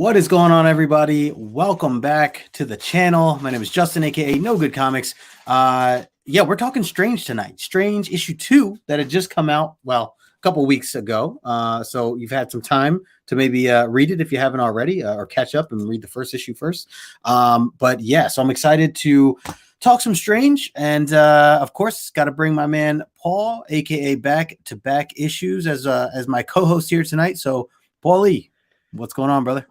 What is going on, everybody? Welcome back to the channel. My name is Justin, aka No Good Comics. We're talking Strange tonight. Strange issue 2 that had just come out, well, a couple weeks ago. So you've had some time to maybe read it if you haven't already, or catch up and read the first issue first. So I'm excited to talk some Strange, and of course, got to bring my man Paul, aka Back to Back Issues, as my co-host here tonight. So, Paulie, what's going on, brother?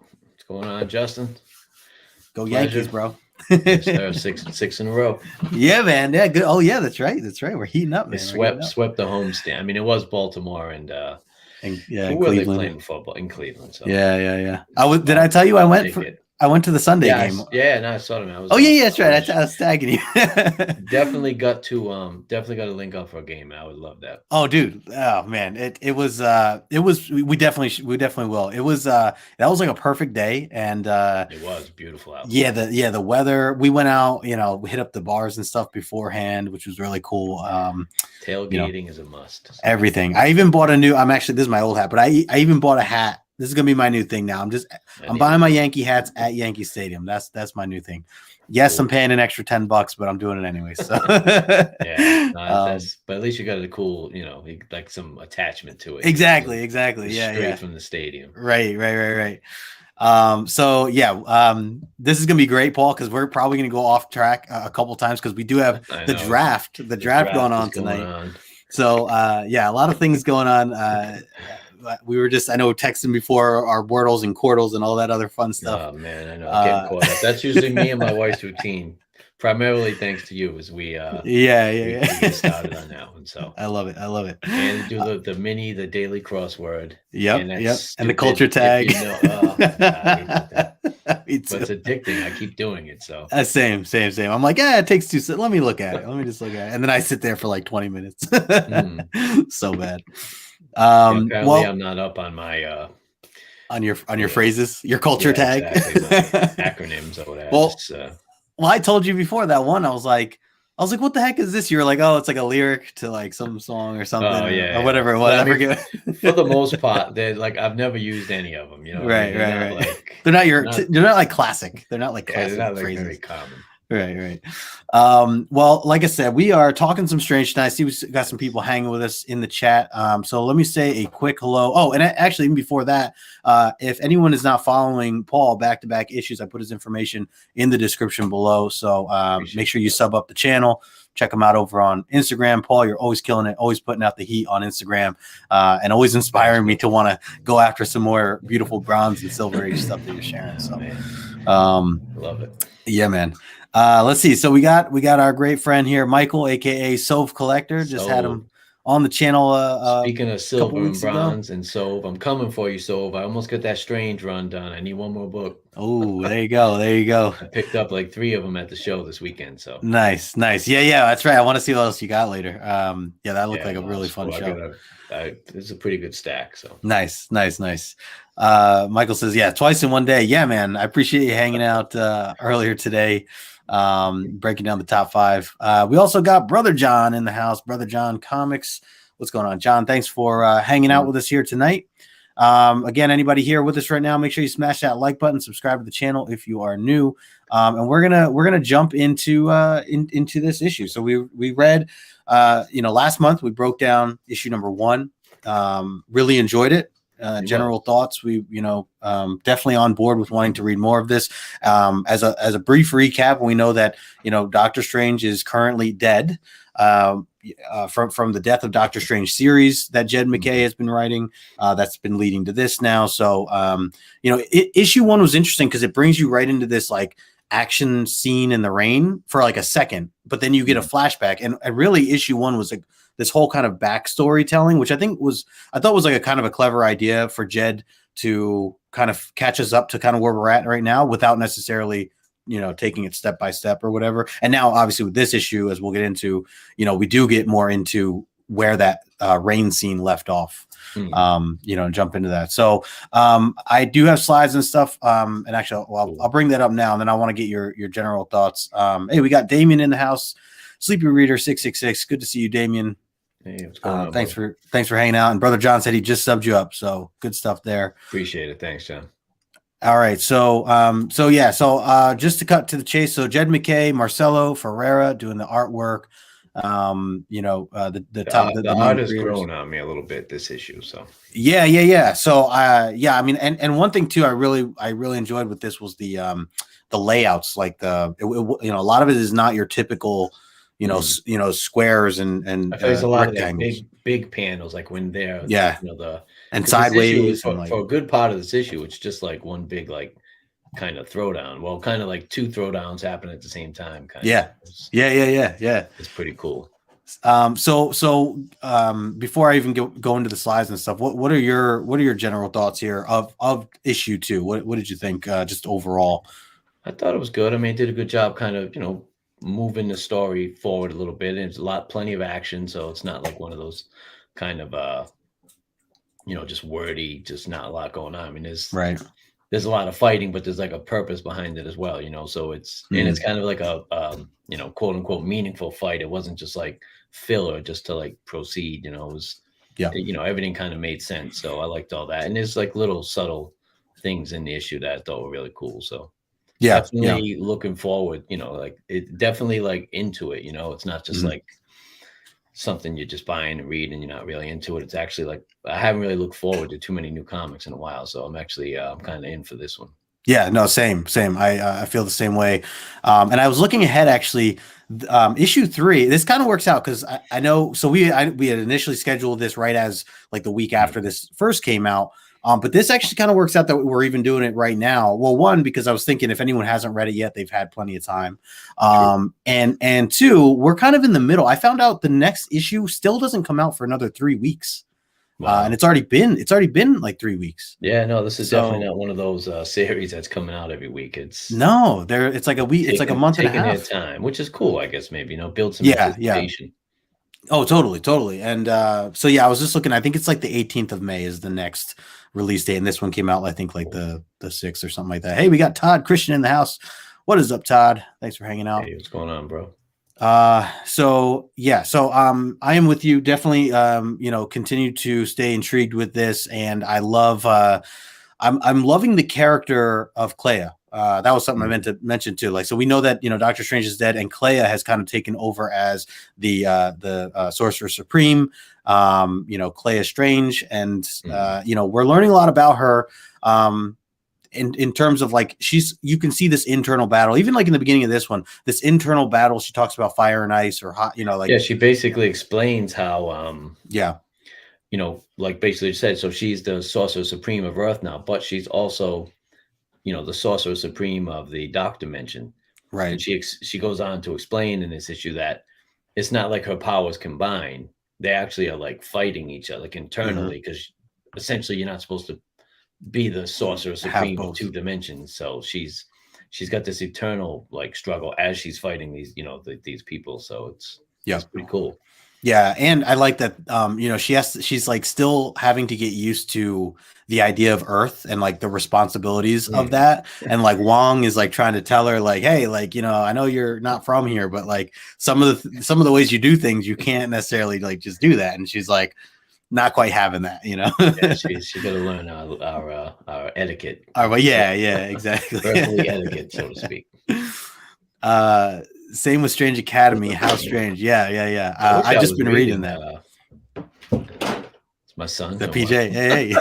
Going on, Justin? Go Yankees, bro. Yes, sir. Six in a row. Yeah, man. Yeah, good. Oh, yeah, that's right. We're heating up, man. Swept the homestand. I mean, it was Baltimore and who were they playing football in Cleveland? So yeah. Did I tell you I went to the Sunday game? I saw them. That's right. I was tagging you. definitely got to link up for a game. I would love that. Oh, dude. Oh, man. We definitely will. It was that was like a perfect day, and it was beautiful out. The weather. We went out, we hit up the bars and stuff beforehand, which was really cool. Tailgating is a must. Everything. I even bought this is my old hat, but I even bought a hat. This is gonna be my new thing now. I'm buying my Yankee hats at Yankee Stadium. That's my new thing. Yes, cool. I'm paying an extra $10, but I'm doing it anyway. So but at least you got a cool, like some attachment to it. Exactly. Straight from the stadium. Right. This is gonna be great, Paul, because we're probably gonna go off track a couple times because we do have the draft going on tonight. So a lot of things going on. We were I know texting before our Wordles and Quordles and all that other fun stuff. Oh man, I know. Getting caught up. That's usually me and my wife's routine. Primarily thanks to you, as we get started on that one. So I love it. And do the daily crossword. Yep. And the culture tag. But it's addicting. I keep doing it. So same. I'm like, it takes 2 seconds. Let me look at it. And then I sit there for like 20 minutes. So bad. Apparently I'm not up on my on your phrases, your culture tag, exactly, acronyms or whatever. Well, I told you before that one. I was like, what the heck is this? You were like, oh, it's like a lyric to like some song or something, or whatever it was. I forget. For the most part, they're like, I've never used any of them. Right. They're not like classic. They're not like classic they're not like phrases. very common. Right. Well, like I said, we are talking some Strange tonight. I see we got some people hanging with us in the chat. So let me say a quick hello. Oh, and actually, even before that, if anyone is not following Paul Back to Back Issues, I put his information in the description below. So make sure you sub up the channel. Check him out over on Instagram. Paul, you're always killing it, always putting out the heat on Instagram, and always inspiring me to want to go after some more beautiful bronze and silver age stuff that you're sharing. So, love it. Yeah, man. Let's see. So we got our great friend here, Michael, aka Sove Collector. Just had him on the channel. Speaking of silver and bronze and Sove, I'm coming for you, Sove. I almost got that Strange run done. I need one more book. Oh, there you go. I picked up like 3 of them at the show this weekend. So nice. Yeah, that's right. I want to see what else you got later. That looked like a really fun show. It's a pretty good stack. So nice. Michael says, twice in one day. Yeah, man. I appreciate you hanging out earlier today. Breaking down the top 5. We also got Brother John in the house. Brother John Comics. What's going on, John? Thanks for hanging out with us here tonight. Again, anybody here with us right now, make sure you smash that like button, subscribe to the channel if you are new. And we're gonna jump into this issue. So we read last month we broke down issue number 1. Really enjoyed it. General thoughts. We, definitely on board with wanting to read more of this. As a brief recap, we know that, Doctor Strange is currently dead from the Death of Doctor Strange series that Jed MacKay has been writing. That's been leading to this now. So, issue 1 was interesting because it brings you right into this like action scene in the rain for like a second, but then you get a flashback. And really issue 1 was like this whole kind of backstory telling, which I thought was like a kind of a clever idea for Jed to kind of catch us up to kind of where we're at right now without necessarily, taking it step by step or whatever. And now obviously with this issue, as we'll get into, we do get more into where that rain scene left off, and jump into that. So I do have slides and stuff. And actually, I'll bring that up now. And then I want to get your general thoughts. Hey, we got Damien in the house. Sleepy Reader 666. Good to see you, Damien. Hey, what's going on, thanks for hanging out. And Brother John said he just subbed you up, so good stuff there. Appreciate it. Thanks, John. All right. So just to cut to the chase. So Jed MacKay, Marcelo, Ferreira doing the artwork. The art main has creators. grown on me a little bit this issue. So Yeah. So I mean, and one thing too, I really enjoyed with this was the layouts, like a lot of it is not your typical, squares and I feel there's a lot rectangles. of like big panels, like when they're and 'cause this issue sideways and for a good part of this issue, it's just like one big like kind of throwdown. Well, kind of like two throwdowns happen at the same time. Yeah. It's pretty cool. Before I even go into the slides and stuff, what are your general thoughts here of issue 2? What did you think, just overall? I thought it was good. I mean, it did a good job kind of, moving the story forward a little bit. And it's plenty of action. So it's not like one of those kind of, just wordy, just not a lot going on. I mean, there's a lot of fighting, but there's like a purpose behind it as well, so it's, and it's kind of like a, quote unquote meaningful fight. It wasn't just like filler just to like proceed, it was, everything kind of made sense. So I liked all that. And there's like little subtle things in the issue that I thought were really cool. So definitely looking forward, like it definitely like into it, it's not just like something you're just buying and reading and you're not really into it. It's actually like, I haven't really looked forward to too many new comics in a while. So I'm actually, I'm kind of in for this one. Yeah, no, same. I feel the same way. And I was looking ahead, actually, issue 3, this kind of works out because I know, so we had initially scheduled this right as like the week after this first came out. But this actually kind of works out that we're even doing it right now. Well, one, because I was thinking if anyone hasn't read it yet, they've had plenty of time. And two, we're kind of in the middle. I found out the next issue still doesn't come out for another 3 weeks. Wow. And it's already been like 3 weeks. Yeah, no, this is definitely not one of those series that's coming out every week. It's like a week. It's like a month and a half. Taking their time, which is cool, I guess. Maybe build some anticipation. Oh, totally. And I was just looking. I think it's like the 18th of May is the next release date, and this one came out, I think, like the 6th or something like that. Hey, we got Todd Christian in the house. What is up, Todd? Thanks for hanging out. Hey, what's going on, bro? I am with you. Definitely, continue to stay intrigued with this, and I love. I'm loving the character of Clea. That was something I meant to mention too. Like, so we know that Doctor Strange is dead, and Clea has kind of taken over as the Sorcerer Supreme. Clea Strange, and we're learning a lot about her. In terms of like you can see this internal battle, even like in the beginning of this one, this internal battle. She talks about fire and ice, or hot. She basically explains how like basically said, so she's the Sorcerer Supreme of Earth now, but she's also the Sorcerer Supreme of the Dark Dimension, right? And she goes on to explain in this issue that it's not like her powers combined; they actually are like fighting each other, like internally, because essentially you're not supposed to be the Sorcerer Supreme of 2 dimensions. So she's got this eternal like struggle as she's fighting these these people. So it's pretty cool. Yeah, and I like that she's like still having to get used to the idea of Earth and like the responsibilities of that. And like Wong is like trying to tell her like, hey, like, I know you're not from here, but like some of the ways you do things, you can't necessarily like just do that. And she's like not quite having that, Yeah, she's got to learn our etiquette. Exactly. Earthly etiquette, so to speak. Same with Strange Academy. How strange. Yeah. I just been reading that. It's my son. The PJ. Hey.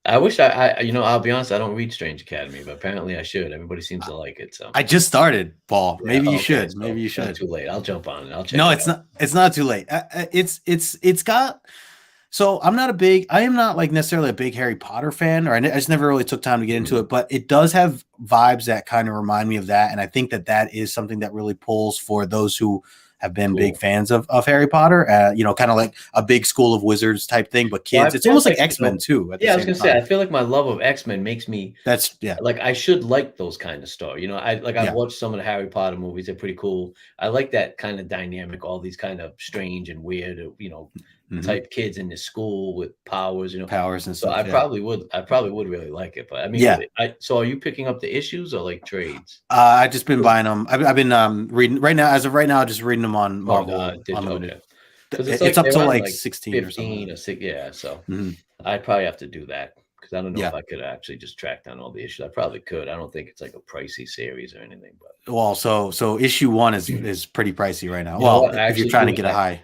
I wish I'll be honest, I don't read Strange Academy, but apparently I should. Everybody seems to like it. So I just started, Paul. Maybe you should. Maybe you should. Not too late. I'll jump on it. I'll check. No, it's not. It's not too late. It's got. So I am not like necessarily a big Harry Potter fan, or I just never really took time to get into it, but it does have vibes that kind of remind me of that. And I think that is something that really pulls for those who have been big fans of Harry Potter, kind of like a big School of Wizards type thing, but kids. It's almost like X-Men too. I was gonna say, I feel like my love of X-Men makes me. Like I should like those kind of stories. I've watched some of the Harry Potter movies. They're pretty cool. I like that kind of dynamic, all these kind of strange and weird, type kids in the school with powers, powers and stuff. So I probably would really like it. But I mean, so are you picking up the issues or like trades? I've just been buying them. I've been reading right now. As of right now, just reading them on Marvel Unlimited. Because it's up to like 16 15 or 6. Yeah, so I'd probably have to do that. because I don't know if I could actually just track down all the issues. I probably could. I don't think it's like a pricey series or anything. But Well, so issue 1 is pretty pricey right now. You know Well, what? I if you're actually trying to do. get a high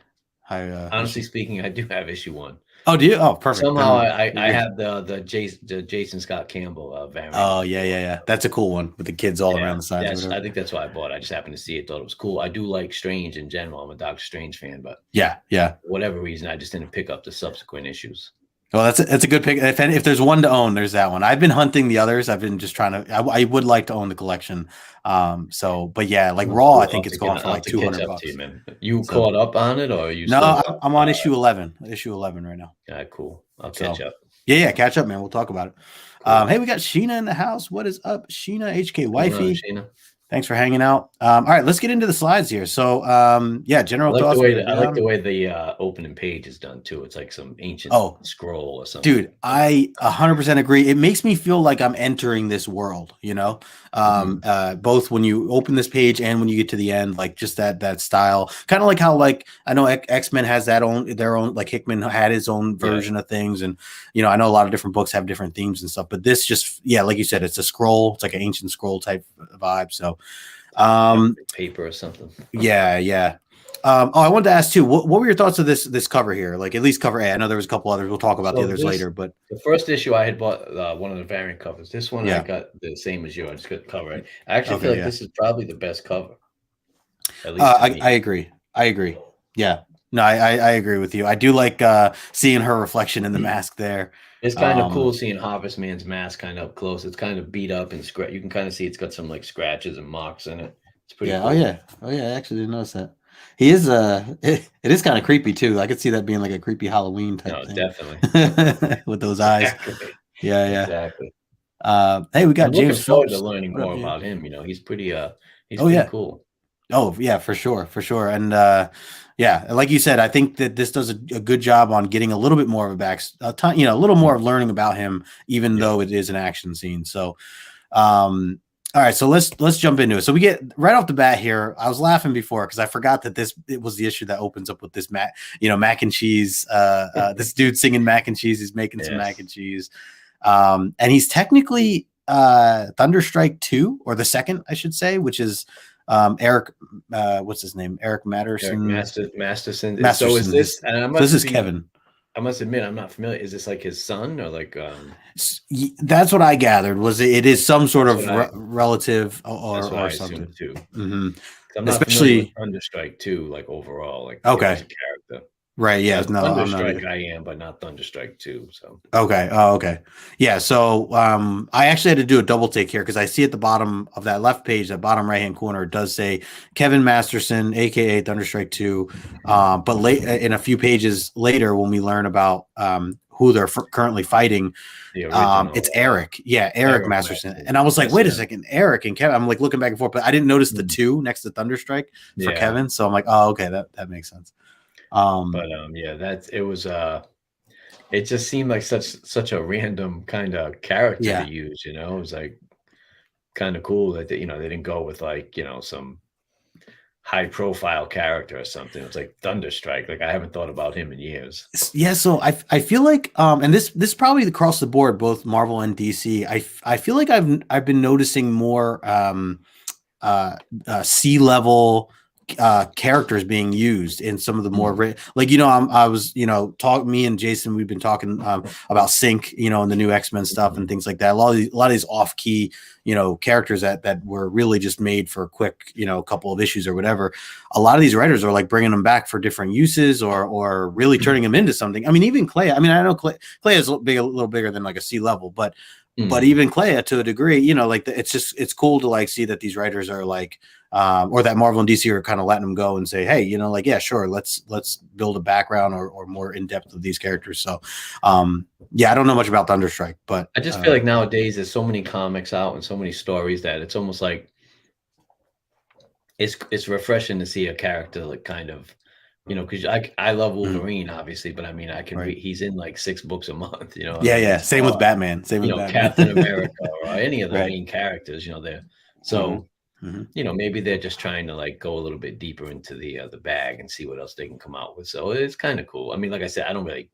Honestly issue. speaking, I do have issue 1. Oh, do you? Oh, perfect. Somehow Then I have the Jason Scott Campbell variant. Oh, yeah. That's a cool one with the kids all around the sides or Yes, I whatever. think that's why I bought it. I just happened to see it, thought it was cool. I do like Strange in general. I'm a Doctor Strange fan, but Yeah. for whatever reason, I just didn't pick up the subsequent issues. Well, that's a good pick. If there's one to own, there's that one. I've been hunting the others. I've been just trying to. I would like to own the collection. But yeah, like Raw, I think it's going for like $200. To you, man. You caught up on it, or are you? No, still, I'm on issue 11. Issue 11 right now. Yeah, cool. I'll catch up. Yeah, catch up, man. We'll talk about it. Cool. Hey, we got Sheena in the house. What is up, Sheena? HK Wifey. Sheena. Thanks for hanging out. All right, let's get into the slides here. So, general thoughts. I like the way the opening page is done too. It's like some ancient scroll or something. Dude, I 100% agree. It makes me feel like I'm entering this world. Both when you open this page and when you get to the end, like just that style, kind of like how like I know X-Men has their own, like Hickman had his own version of things, and I know a lot of different books have different themes and stuff. But this just, like you said, it's a scroll. It's like an ancient scroll type vibe. So. Paper or something. Yeah. I wanted to ask too, what were your thoughts of this cover here? Like at least cover A. I know there was a couple others. We'll talk about the others later. But the first issue I had bought one of the variant covers. This one I got the same as you. I just got the cover. I actually feel like this is probably the best cover. At least I agree. Yeah. No, I agree with you. I do like seeing her reflection in the mask there. It's kind of cool seeing Harvest Man's mask kind of up close. It's kind of beat up and you can kind of see it's got some like scratches and marks in it. It's pretty cool. Oh yeah. I actually didn't notice that. He is it is kind of creepy too. I could see that being like a creepy Halloween type thing. Definitely. With those eyes. Exactly. Yeah. Exactly. Hey, we got James Phillips. To learning more about him. He's pretty cool. Oh yeah, for sure. And like you said, I think that this does a good job on getting a little bit more of a little more of learning about him, even though it is an action scene. So, all right, so let's jump into it. So we get right off the bat here. I was laughing before because I forgot that it was the issue that opens up with this mac and cheese. This dude singing mac and cheese. He's making some mac and cheese, and he's technically Thunderstrike 2 or the second, I should say, which is. Eric, what's his name? Eric Matterson. Masterson. So is this? And this is Kevin. I must admit, I'm not familiar. Is this like his son or like? That's what I gathered. Was it is some sort of relative or something too. Mm-hmm. I'm not especially Thunderstrike 2, like overall, like okay, as a character. Right. Yeah. No. Thunderstrike I am, but not Thunderstrike 2. So. Okay. Oh, okay. Yeah. So I actually had to do a double take here because I see at the bottom of that left page, that bottom right hand corner, it does say Kevin Masterson, aka Thunderstrike 2. But in a few pages later, when we learn about who they're currently fighting, it's Eric. Yeah, Eric Masterson. And I was like, wait a second, Eric and Kevin. I'm like looking back and forth, but I didn't notice the 2 next to Thunderstrike for Kevin. So I'm like, oh, okay, that makes sense. It just seemed like such a random kind of character to use. It was like kind of cool that they didn't go with like some high profile character or something. It's like Thunderstrike. Like I haven't thought about him in years. Yeah, so I feel like and this probably across the board, both Marvel and DC. I feel like I've been noticing more C-level characters being used in some of the more I was me and Jason, we've been talking about Sync in the new X-Men stuff and things like that. A lot of these off-key characters that were really just made for a quick couple of issues or whatever. A lot of these writers are like bringing them back for different uses or really turning them into something. I mean, even Clay, I know Clay is a little bigger than like a C level, but even Clay to a degree, it's cool to like see that these writers are like or that Marvel and DC are kind of letting them go and say, hey, yeah, sure, let's build a background or more in depth of these characters. So I don't know much about Thunderstrike, but I just feel like nowadays there's so many comics out and so many stories that it's almost like it's refreshing to see a character like kind of because I love Wolverine, obviously, but I mean, he's in like 6 books a month, Yeah. Same with Batman. Same with Batman. Captain America or any of the main characters, they're so. Maybe they're just trying to like go a little bit deeper into the bag and see what else they can come out with. So it's kind of cool. I mean, like I said, I don't really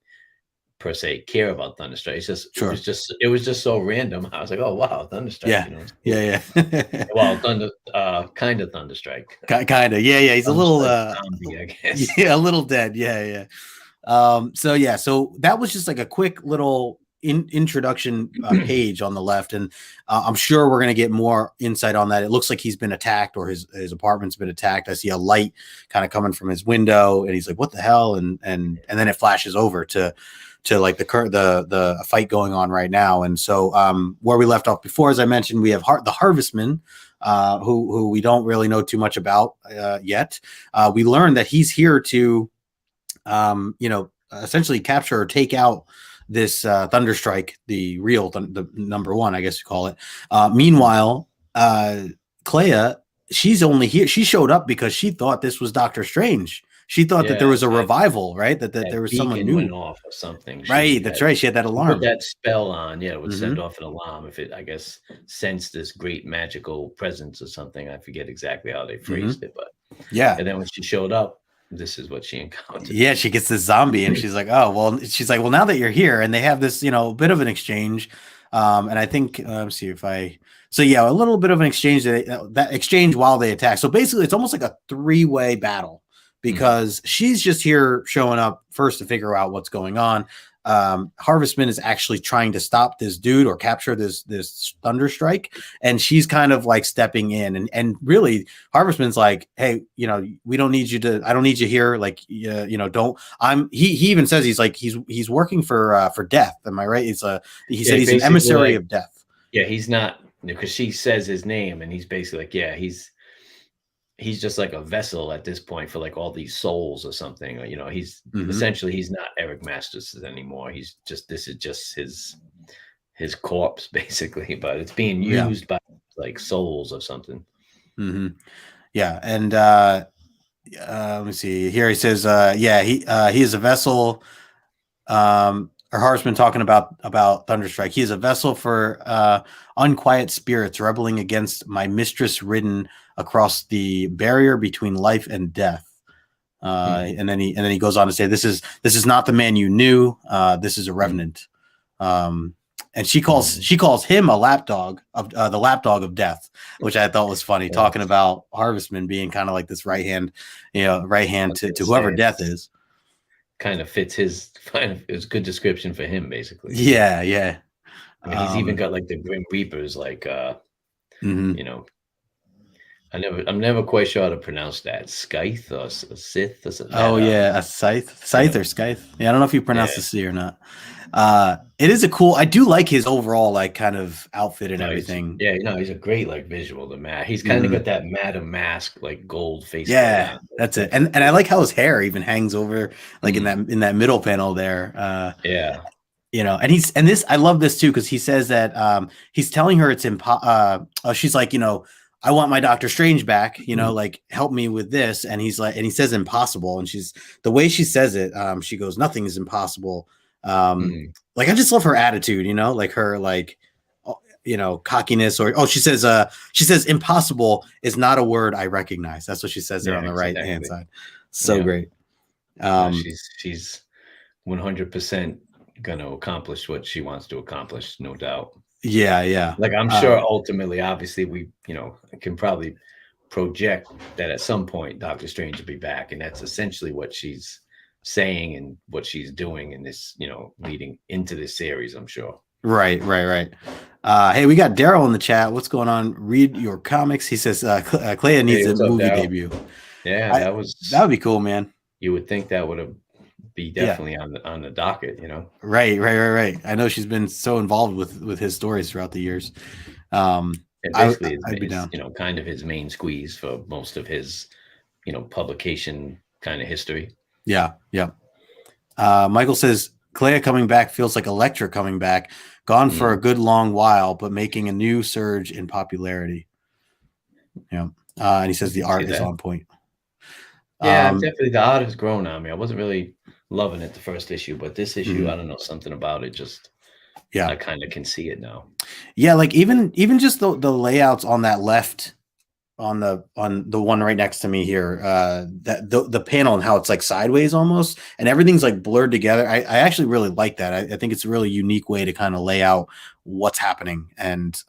per se care about Thunderstrike. It's just Sure. it was just so random. I was like, oh wow, Thunderstrike. Yeah. You know, it's cool. Yeah. Well, kind of Thunderstrike. Kind of. Yeah. He's a little zombie, I guess. yeah, a little dead. Yeah. So that was just like a quick little introduction page on the left, and I'm sure we're gonna get more insight on that. It looks like he's been attacked, or his apartment's been attacked. I see a light kind of coming from his window, and he's like, "What the hell?" And then it flashes over to like the fight going on right now. And so where we left off before, as I mentioned, we have the Harvestman, who we don't really know too much about yet. We learned that he's here to essentially capture or take out this Thunderstrike, the real the number one, I guess you call it. Meanwhile, Clea, she's only here. She showed up because she thought this was Doctor Strange. She thought that there was a revival, right? That there was someone new went off or something. Right, that's right. She had that alarm. Put that spell on. Yeah, it would send off an alarm if it, I guess, sensed this great magical presence or something. I forget exactly how they phrased it, but yeah. And then when she showed up, this is what she encountered. Yeah, she gets this zombie, and she's like, "Oh, well." She's like, "Well, now that you're here," and they have this, bit of an exchange. And I think, let's see if I. So yeah, a little bit of an exchange. That exchange while they attack. So basically, it's almost like a 3-way battle because she's just here showing up first to figure out what's going on. Harvestman is actually trying to stop this dude or capture this Thunderstrike, and she's kind of like stepping in, and really Harvestman's like, "Hey, we don't need you to. I don't need you here. Like, don't." He even says he's working for death. Am I right? He said he's an emissary of death. Yeah, he's not, because she says his name, and he's basically like, yeah, he's just like a vessel at this point for like all these souls or something. Or, he's essentially, he's not Eric Masters anymore. This is just his corpse basically, but it's being used by like souls or something. Yeah. And let me see here. He says, he is a vessel. Or Harvestman talking about Thunderstrike. He is a vessel for unquiet spirits rebelling against my mistress, ridden across the barrier between life and death. And then he goes on to say, this is not the man you knew. This is a revenant. And she calls him a lapdog of the lapdog of death, which I thought was funny, talking about Harvestman being kind of like this right hand to whoever death is. Kind of fits his it's a good description for him, basically. Yeah. I mean, he's even got like the Grim Reapers, like I'm never quite sure how to pronounce that. Scythe or Sith or something. Oh yeah, a scythe or scythe. Yeah, I don't know if you pronounce the C or not. It is a cool. I do like his overall like kind of outfit and everything. He's a great like visual. He's kind of got that Madam Mask like gold face. Yeah, that's it. And I like how his hair even hangs over like in that middle panel there. And I love this too because he says that he's telling her it's she's like, I want my Doctor Strange back, like help me with this. And he's like, and he says impossible. And the way she says it, she goes, nothing is impossible. Like, I just love her attitude, like her, like, cockiness she says impossible is not a word I recognize. That's what she says there on the right hand side. So great. She's 100% going to accomplish what she wants to accomplish. No doubt. Yeah. Like, I'm sure ultimately, obviously, we, can probably project that at some point Doctor Strange will be back. And that's essentially what she's saying and what she's doing in this, leading into this series, I'm sure. Right. Hey, we got Daryl in the chat. What's going on? Read your comics. He says Clea needs a movie debut. Yeah, that would be cool, man. You would think that would have be definitely on the docket, Right. I know she's been so involved with his stories throughout the years. And basically I'd be down. Kind of his main squeeze for most of his publication kind of history. Yeah. Michael says Clea coming back feels like Elektra coming back, gone for a good long while, but making a new surge in popularity. And he says the art is on point. Yeah, definitely the art has grown on me. I wasn't really loving it the first issue, but this issue, I don't know, something about it just I kind of can see it now. Yeah, like even just the layouts on that left on the one right next to me here, that the panel and how it's like sideways almost, and everything's like blurred together. I actually really like that. I think it's a really unique way to kind of lay out what's happening, and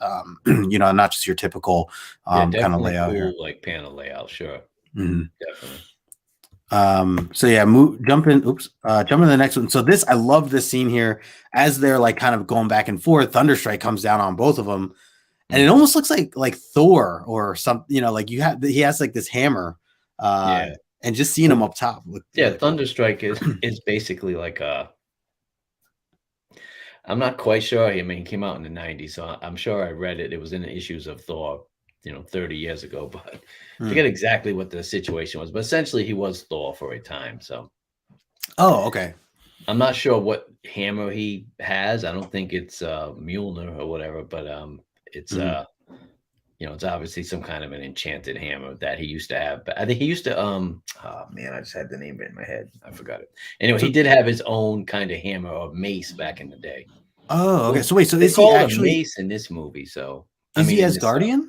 not just your typical kind of layout cool, here. like panel layout, sure. Definitely. So yeah, jump into the next one. So this, I love this scene here as they're like kind of going back and forth. Thunderstrike comes down on both of them, and it almost looks like Thor or something. Like he has like this hammer, and just seeing him up top. Really Thunderstrike cool. is basically like I'm not quite sure. I mean, he came out in the 90s, so I'm sure I read it. It was in the issues of Thor, 30 years ago, but I forget exactly what the situation was. But essentially, he was Thor for a time. So, oh, okay. I'm not sure what hammer he has. I don't think it's Mjolnir or whatever, but it's it's obviously some kind of an enchanted hammer that he used to have. But I think he used to oh man, I just had the name in my head. I forgot it. Anyway, he did have his own kind of hammer or mace back in the day. Oh, okay. So wait, so is he actually a mace in this movie? So is he Asgardian?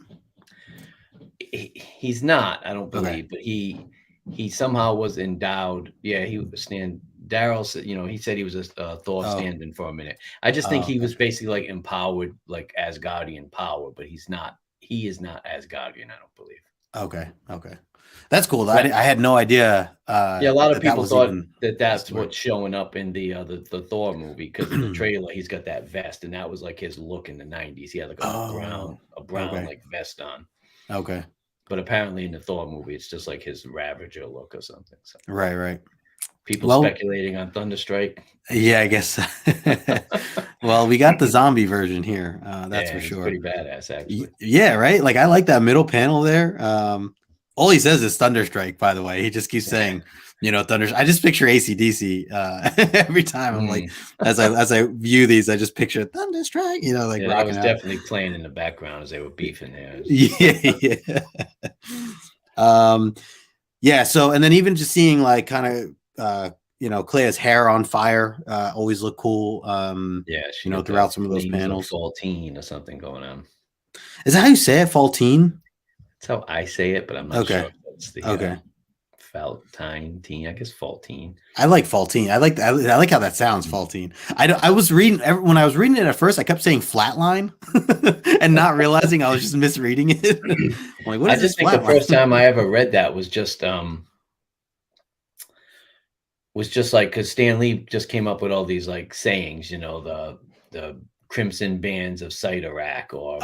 He's not, I don't believe, but he somehow was endowed. Yeah, he was Daryl said, he said he was a Thor stand-in for a minute. I just think he was basically like empowered, like Asgardian power, but he's not. He is not Asgardian, I don't believe. Okay, that's cool. I had no idea. A lot of people thought that's what's showing up in the Thor movie, because in the trailer he's got that vest, and that was like his look in the 90s. He had like a brown like vest on. Okay. But apparently in the Thor movie, it's just like his Ravager look or something. So. Right. People speculating on Thunderstrike. Yeah, I guess. Well, we got the zombie version here. That's for sure. Pretty badass, actually. Yeah, right. Like, I like that middle panel there. All he says is Thunderstrike. By the way, he just keeps saying, Thunder. I just picture AC/DC every time. I'm like, as I view these, I just picture Thunderstrike. Like I was definitely playing in the background as they were beefing there. Yeah. Yeah. So, and then even just seeing like kind of Clea's hair on fire always look cool. Throughout some of those panels. Faltine or something going on. Is that how you say it? Faltine? That's how I say it, but I'm not sure if that's the Faltine. I guess Faltine. I like Faltine. I like how that sounds, Faltine. I was reading when I was reading it at first, I kept saying flatline and not realizing I was just misreading it. I'm like, what is I just think the first time I ever read that was just like, because Stan Lee just came up with all these like sayings, the Crimson Bands of Cyttorak, or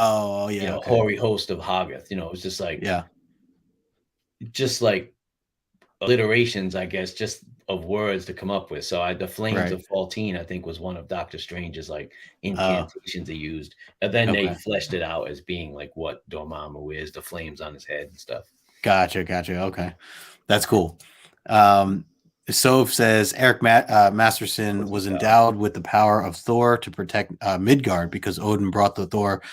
Hoary Host of Hoggoth. It was just like just like alliterations, I guess, just of words to come up with. So the Flames of Faltine, I think, was one of Doctor Strange's like incantations he used. And then they fleshed it out as being like what Dormammu is, the flames on his head and stuff. Gotcha. Okay. That's cool. Soph says Eric Masterson was endowed with the power of Thor to protect Midgard, because Odin brought the Thor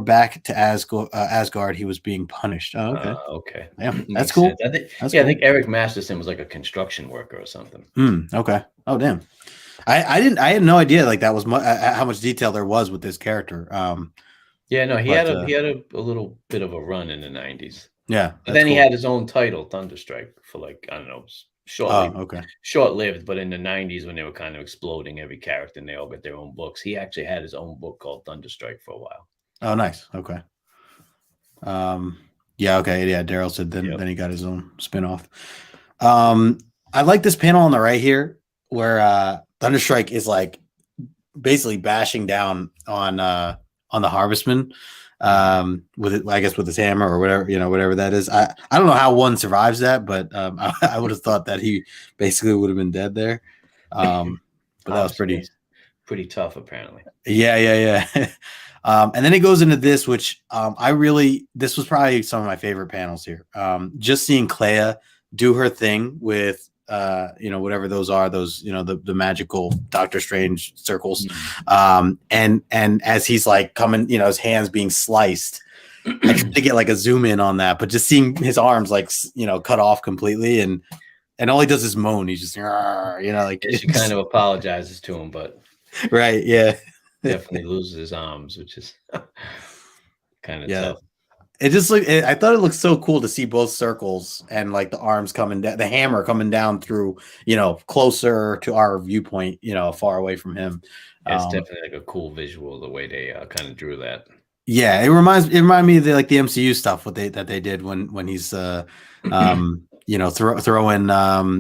back to Asgard. He was being punished. Oh, okay. Okay. Yeah, that's cool. I think Eric Masterson was like a construction worker or something. Okay. Oh, damn. I had no idea like that was how much detail there was with this character. He had a little bit of a run in the 90s. Yeah. But then he had his own title, Thunderstrike, for like, I don't know, short-lived. But in the 90s, when they were kind of exploding every character and they all got their own books, he actually had his own book called Thunderstrike for a while. Oh, nice. Okay. Yeah. Okay. Yeah. Daryl said then he got his own spinoff. I like this panel on the right here where Thunderstrike is like basically bashing down on the Harvestman. With it, I guess with his hammer or whatever that is. I don't know how one survives that, but I would have thought that he basically would have been dead there. But that was pretty tough, apparently. Yeah. And then it goes into this, which this was probably some of my favorite panels here. Just seeing Clea do her thing with whatever those are, the magical Doctor Strange circles. And as he's like coming, his hands being sliced, I tried to get like a zoom in on that, but just seeing his arms like, cut off completely, and all he does is moan. He's just, like she kind of apologizes to him, but right. Yeah. Definitely loses his arms, which is kind of tough. It just looked. I thought it looked so cool to see both circles and like the arms coming down, the hammer coming down through, closer to our viewpoint, far away from him. It's definitely like a cool visual the way they kind of drew that. Yeah, it reminded me of the MCU stuff that they did when he's throwing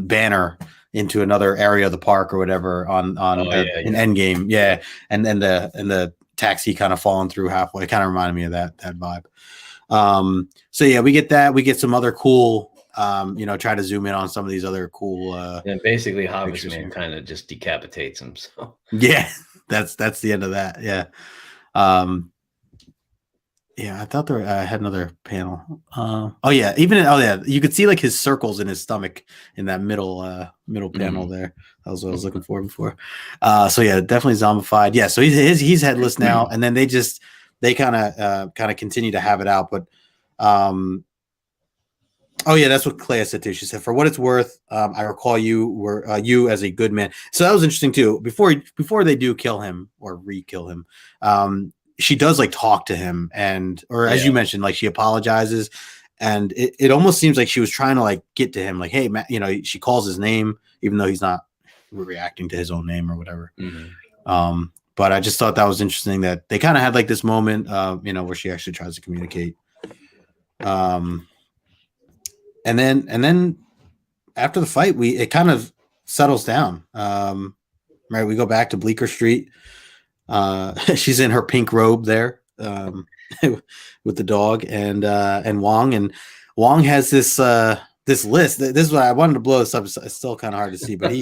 Banner into another area of the park or whatever in Endgame. Yeah, and then the taxi kind of falling through halfway. It kind of reminded me of that vibe. So yeah, we get that. We get some other cool, try to zoom in on some of these other cool. And basically, Harvest Man kind of just decapitates him. So yeah, that's the end of that. Yeah. Yeah, I thought I had another panel. You could see like his circles in his stomach in that middle panel there. That was what I was looking for before. So yeah, definitely zombified. Yeah, so he's headless now, and then they kind of continue to have it out. But that's what Clea said too. She said, "For what it's worth, I recall you were you as a good man." So that was interesting too. Before they do kill him or re-kill him, she does like talk to him as you mentioned, like she apologizes, and it almost seems like she was trying to like get to him, like, hey, Matt, she calls his name even though he's not reacting to his own name or whatever. But I just thought that was interesting that they kind of had like this moment, where she actually tries to communicate. And then after the fight, it kind of settles down. Right, we go back to Bleecker Street. She's in her pink robe there, with the dog and Wong. And Wong has this list. This is what I wanted to blow this up. It's still kind of hard to see, but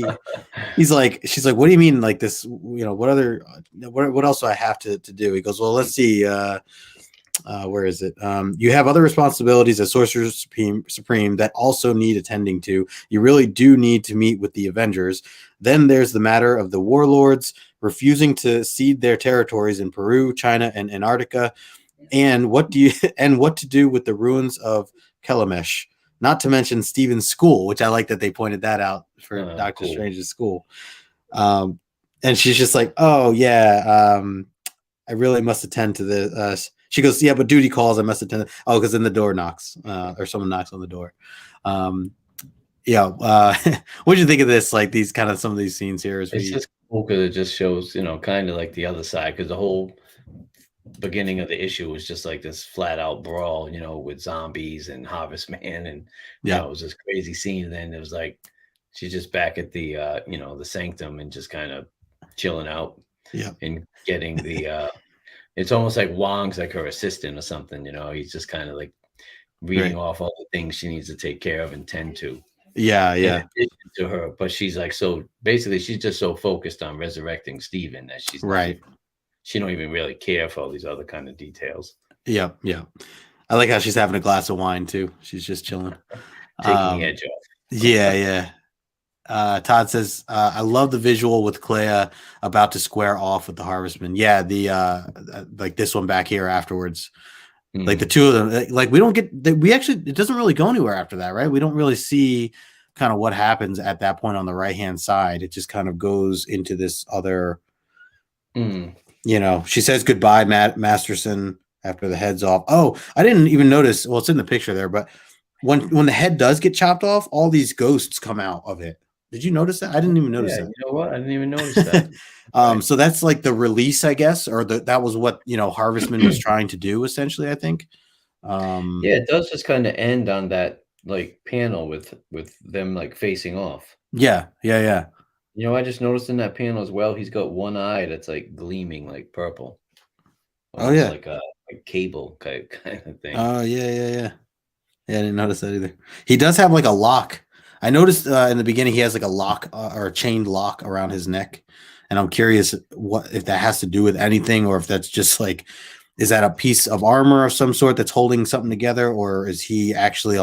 she's like, what do you mean like this? What else do I have to do? He goes, well, let's see. Where is it? You have other responsibilities as Sorcerer Supreme that also need attending to. You really do need to meet with the Avengers. Then there's the matter of the warlords refusing to cede their territories in Peru, China, and Antarctica, and what to do with the ruins of Kelamesh. Not to mention Stephen's school, which I like that they pointed that out for Doctor Strange's school. And she's just like, oh yeah, I really must attend to this. She goes, yeah, but duty calls. I must attend. Oh, because then the door knocks, or someone knocks on the door. What do you think of this? Like some of these scenes here? It's just cool because it just shows, kind of like the other side. Because the whole beginning of the issue was just like this flat out brawl, with zombies and Harvest Man, and it was this crazy scene. And then it was like she's just back at the the sanctum and just kind of chilling out, and getting the. It's almost like Wong's like her assistant or something, he's just kind of like reading off all the things she needs to take care of and tend to. Yeah. To her, but she's like, so basically she's just so focused on resurrecting Stephen that she's right. She don't even really care for all these other kind of details. Yeah. I like how she's having a glass of wine too. She's just chilling. Taking the edge off. Yeah. Todd says, I love the visual with Clea about to square off with the Harvestman. Yeah, the like this one back here afterwards. Like the two of them, like we don't get it doesn't really go anywhere after that, right? We don't really see kind of what happens at that point on the right-hand side. It just kind of goes into this other, she says goodbye, Masterson, after the head's off. Oh, I didn't even notice. Well, it's in the picture there, but when the head does get chopped off, all these ghosts come out of it. Did you notice that? I didn't even notice that. You know what? I didn't even notice that. So that's like the release, I guess, or that was what Harvestman was trying to do, essentially, I think. It does just kind of end on that like panel with them like facing off. Yeah. I just noticed in that panel as well, he's got one eye that's like gleaming like purple. Almost like a cable kind of thing. Oh yeah, I didn't notice that either. He does have like a lock. I noticed in the beginning he has like a lock or a chained lock around his neck, and I'm curious if that has to do with anything, or if that's just like, is that a piece of armor of some sort that's holding something together, or is he actually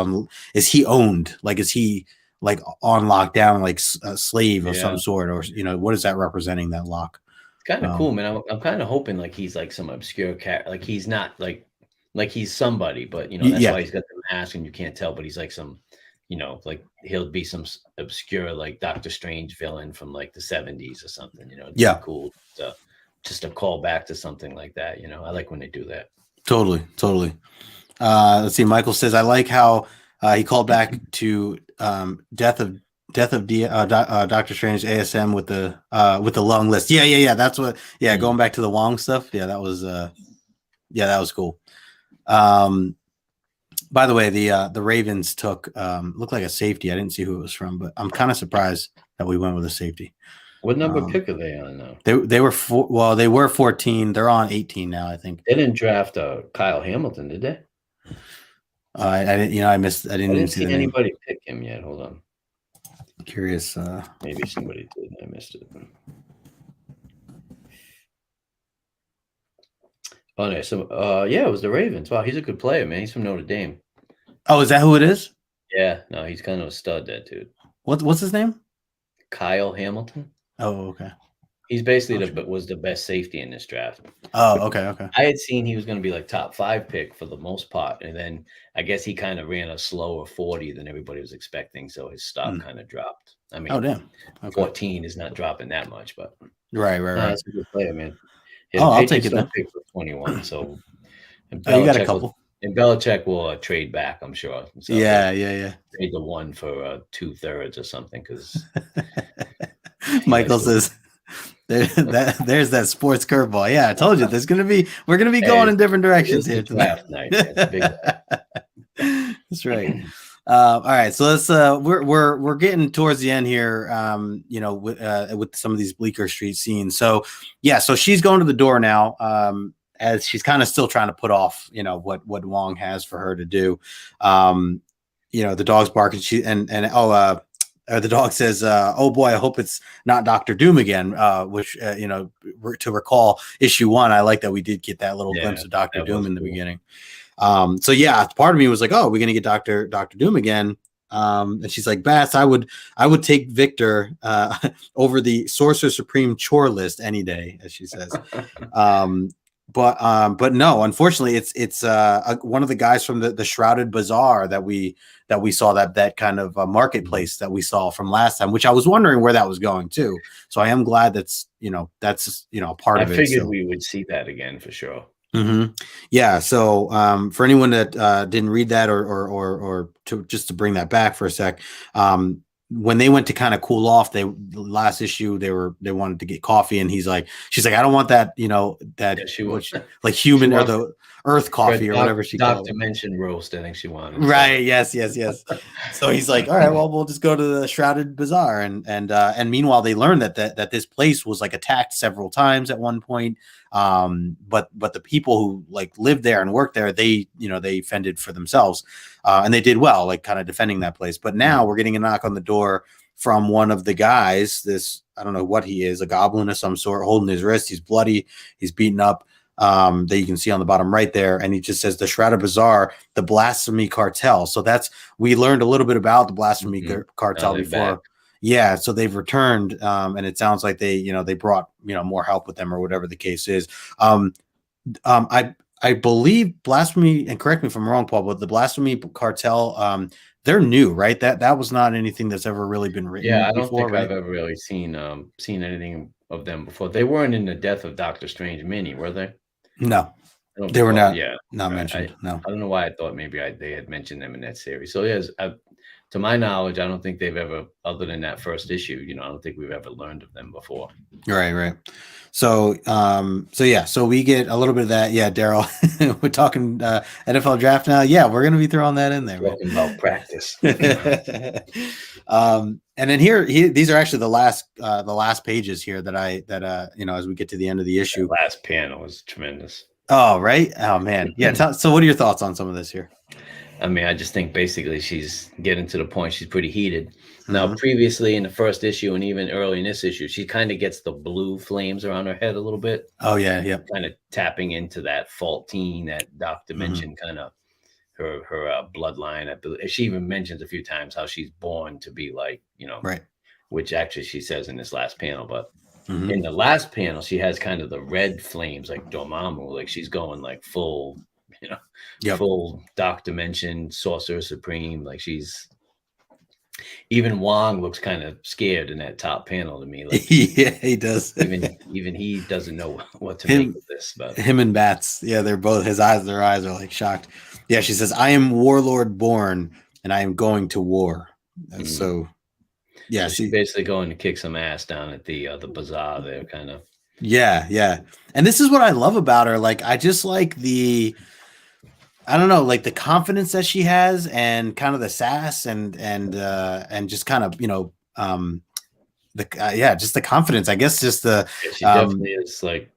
is he owned? Like, is he like on lockdown, like a slave of some sort, or what is that representing, that lock? It's kind of cool, man. I'm kind of hoping like he's like some obscure cat, like he's not like he's somebody, but that's why he's got the mask and you can't tell, but he's like some. Like he'll be some obscure like Doctor Strange villain from like the 70s or something. It's cool. Just a call back to something like that. I like when they do that. Totally. Let's see. Michael says, I like how he called back to Death of Doctor Strange ASM with the long list. Yeah. That's what. Yeah, going back to the Wong stuff. Yeah, that was cool. By the way, the Ravens took looked like a safety. I didn't see who it was from, but I'm kind of surprised that we went with a safety. What number pick are they on now? They were they were 14. They're on 18 now, I think. They didn't draft Kyle Hamilton, did they? I didn't. I missed. I didn't see anybody pick him yet. Hold on. Curious. Maybe somebody did. I missed it. Oh no! So, yeah, it was the Ravens. Wow, he's a good player, man. He's from Notre Dame. Oh, is that who it is? Yeah, no, he's kind of a stud, that dude. What's his name? Kyle Hamilton. Oh, okay. He's basically was the best safety in this draft. Oh, okay. I had seen he was going to be like top 5 pick for the most part, and then I guess he kind of ran a slower 40 than everybody was expecting, so his stock kind of dropped. I mean, oh damn, 14 is not dropping that much, but right. That's a good player, man. I'll take it. Pick for 21, so you got a couple. And Belichick will trade back, I'm sure. So yeah. Trade the 1 for 2/3 or something, because Michael says there's that sports curveball. Yeah, I told you we're gonna be going in different directions here tonight. That's right. All right, so let's we're getting towards the end here. With some of these bleaker street scenes. So yeah, so she's going to the door now. As she's kind of still trying to put off, what Wong has for her to do. The dog's barking. The dog says, "Oh boy, I hope it's not Doctor Doom again." Which to recall issue 1, I like that we did get that little glimpse of Doctor Doom in the beginning. So yeah, part of me was like, "Oh, we're gonna get Doctor Doom again." And she's like, "Bats, I would take Victor over the Sorcerer Supreme chore list any day," as she says. But no, unfortunately, it's one of the guys from the Shrouded Bazaar that we saw, that kind of marketplace that we saw from last time, which I was wondering where that was going to. So I am glad that's a part of it. I figured we would see that again for sure. Mm-hmm. Yeah. So for anyone that didn't read that or to bring that back for a sec, when they went to kind of cool off, last issue they wanted to get coffee, and she's like, I don't want that, like human or the earth coffee or whatever she called it. Dimension roast, I think she wanted. Right. Yes. So he's like, all right, well, we'll just go to the Shrouded Bazaar, and meanwhile they learned that this place was like attacked several times at one point. But the people who like lived there and worked there, they fended for themselves, and they did well, like kind of defending that place. But now we're getting a knock on the door from one of the guys. This, I don't know what he is, a goblin of some sort, holding his wrist. He's bloody. He's beaten up. That you can see on the bottom right there, and he just says the Shrouded Bazaar, the Blasphemy Cartel. So we learned a little bit about the Blasphemy Cartel before. Back. Yeah, so they've returned, and it sounds like they brought more help with them, or whatever the case is. I believe Blasphemy, and correct me if I'm wrong, Paul, but the Blasphemy Cartel, they're new, right? That was not anything that's ever really been written. Yeah, I don't think I've ever really seen anything of them before. They weren't in the Death of Doctor Strange mini, were they? No, they were not. Yeah, not mentioned. No, I don't know why I thought maybe they had mentioned them in that series. So yes, to my knowledge, I don't think they've ever, other than that first issue, I don't think we've ever learned of them before. Right. So, so we get a little bit of that. Yeah, Daryl, we're talking NFL draft now. Yeah, we're going to be throwing that in there. Talking about practice. And then here, these are actually the last pages here that as we get to the end of the issue. The last panel was tremendous. Oh, right. Oh man. Yeah. So what are your thoughts on some of this here? I mean, I just think basically she's getting to the point. She's pretty heated. Mm-hmm. Now, previously in the first issue and even early in this issue, she kind of gets the blue flames around her head a little bit. Oh, yeah. Yep. Kind of tapping into that faultine, that Doctor mentioned, kind of her bloodline. She even mentions a few times how she's born to be like, right. Which actually she says in this last panel. But in the last panel, she has kind of the red flames like Dormammu, like she's going like full, full Dark Dimension, Sorcerer Supreme. Like she's Even Wong looks kind of scared in that top panel to me. Like Yeah, he does. even he doesn't know what to make him of this. But him and Bats, yeah, they're both their eyes are like shocked. Yeah, she says, I am warlord born and I am going to war. And so yeah, so she's basically going to kick some ass down at the bazaar there, kind of. yeah. And this is what I love about her. Like, I just like I don't know, like the confidence that she has and kind of the sass and just kind of, just the confidence, I guess, just the, She definitely is, like,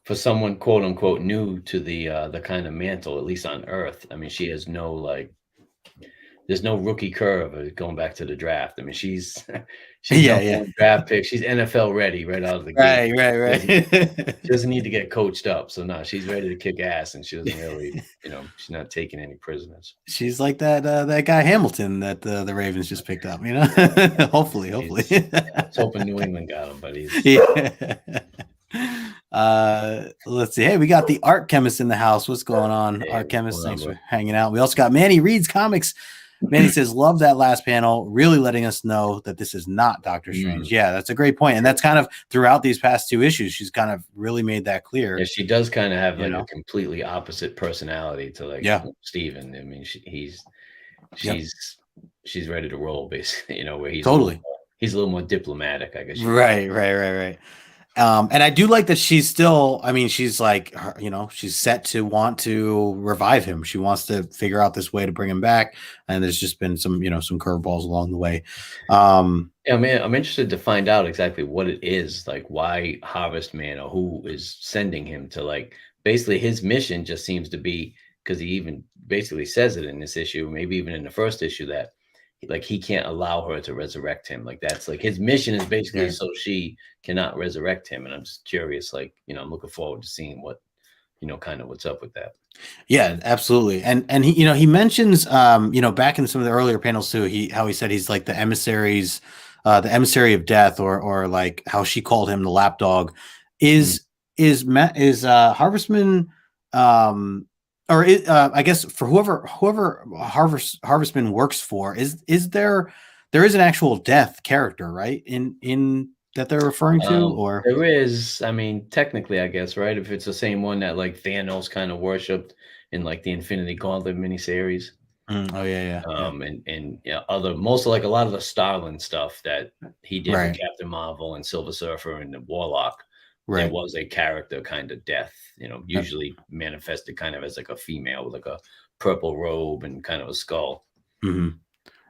for someone quote unquote new to the kind of mantle, at least on Earth. I mean, she has no, like, there's no rookie curve going back to the draft. I mean, she's number one draft pick. She's NFL ready right out of the gate. Right. She doesn't need to get coached up. So no, she's ready to kick ass, and she doesn't really, she's not taking any prisoners. She's like that guy Hamilton that the Ravens just picked up, hopefully. Let's hoping New England got him, but he's let's see. Hey, we got the art chemist in the house. What's going on? Art chemist, thanks for hanging out. We also got Manny Reads Comics. Manny says, love that last panel, really letting us know that this is not Doctor Strange. Yeah, that's a great point. And that's kind of throughout these past two issues, she's kind of really made that clear. Yeah, she does kind of have like a completely opposite personality to like Steven. I mean, she's ready to roll, basically, where he's he's a little more diplomatic, I guess. Right. And I do like that she's still, I mean, she's like, she's set to want to revive him. She wants to figure out this way to bring him back. And there's just been some, some curveballs along the way. I'm interested to find out exactly what it is, like why Harvest Man or who is sending him to, like, basically his mission just seems to be, because he even basically says it in this issue, maybe even in the first issue, that like he can't allow her to resurrect him. Like that's like his mission is basically so she cannot resurrect him. And I'm just curious, like, I'm looking forward to seeing what, kind of what's up with that. Yeah, absolutely. And he, he mentions, back in some of the earlier panels too, how he said he's like the emissary of death, or like how she called him the lapdog. Is Harvestman, or I guess for whoever Harvestman works for, there is an actual death character, right? In that they're referring to, or there is, I mean, technically, I guess, right? If it's the same one that like Thanos kind of worshipped in like the Infinity Gauntlet miniseries. And most of like a lot of the Starlin stuff that he did with Captain Marvel and Silver Surfer and the Warlock. There was a character kind of death, usually manifested kind of as like a female with like a purple robe and kind of a skull.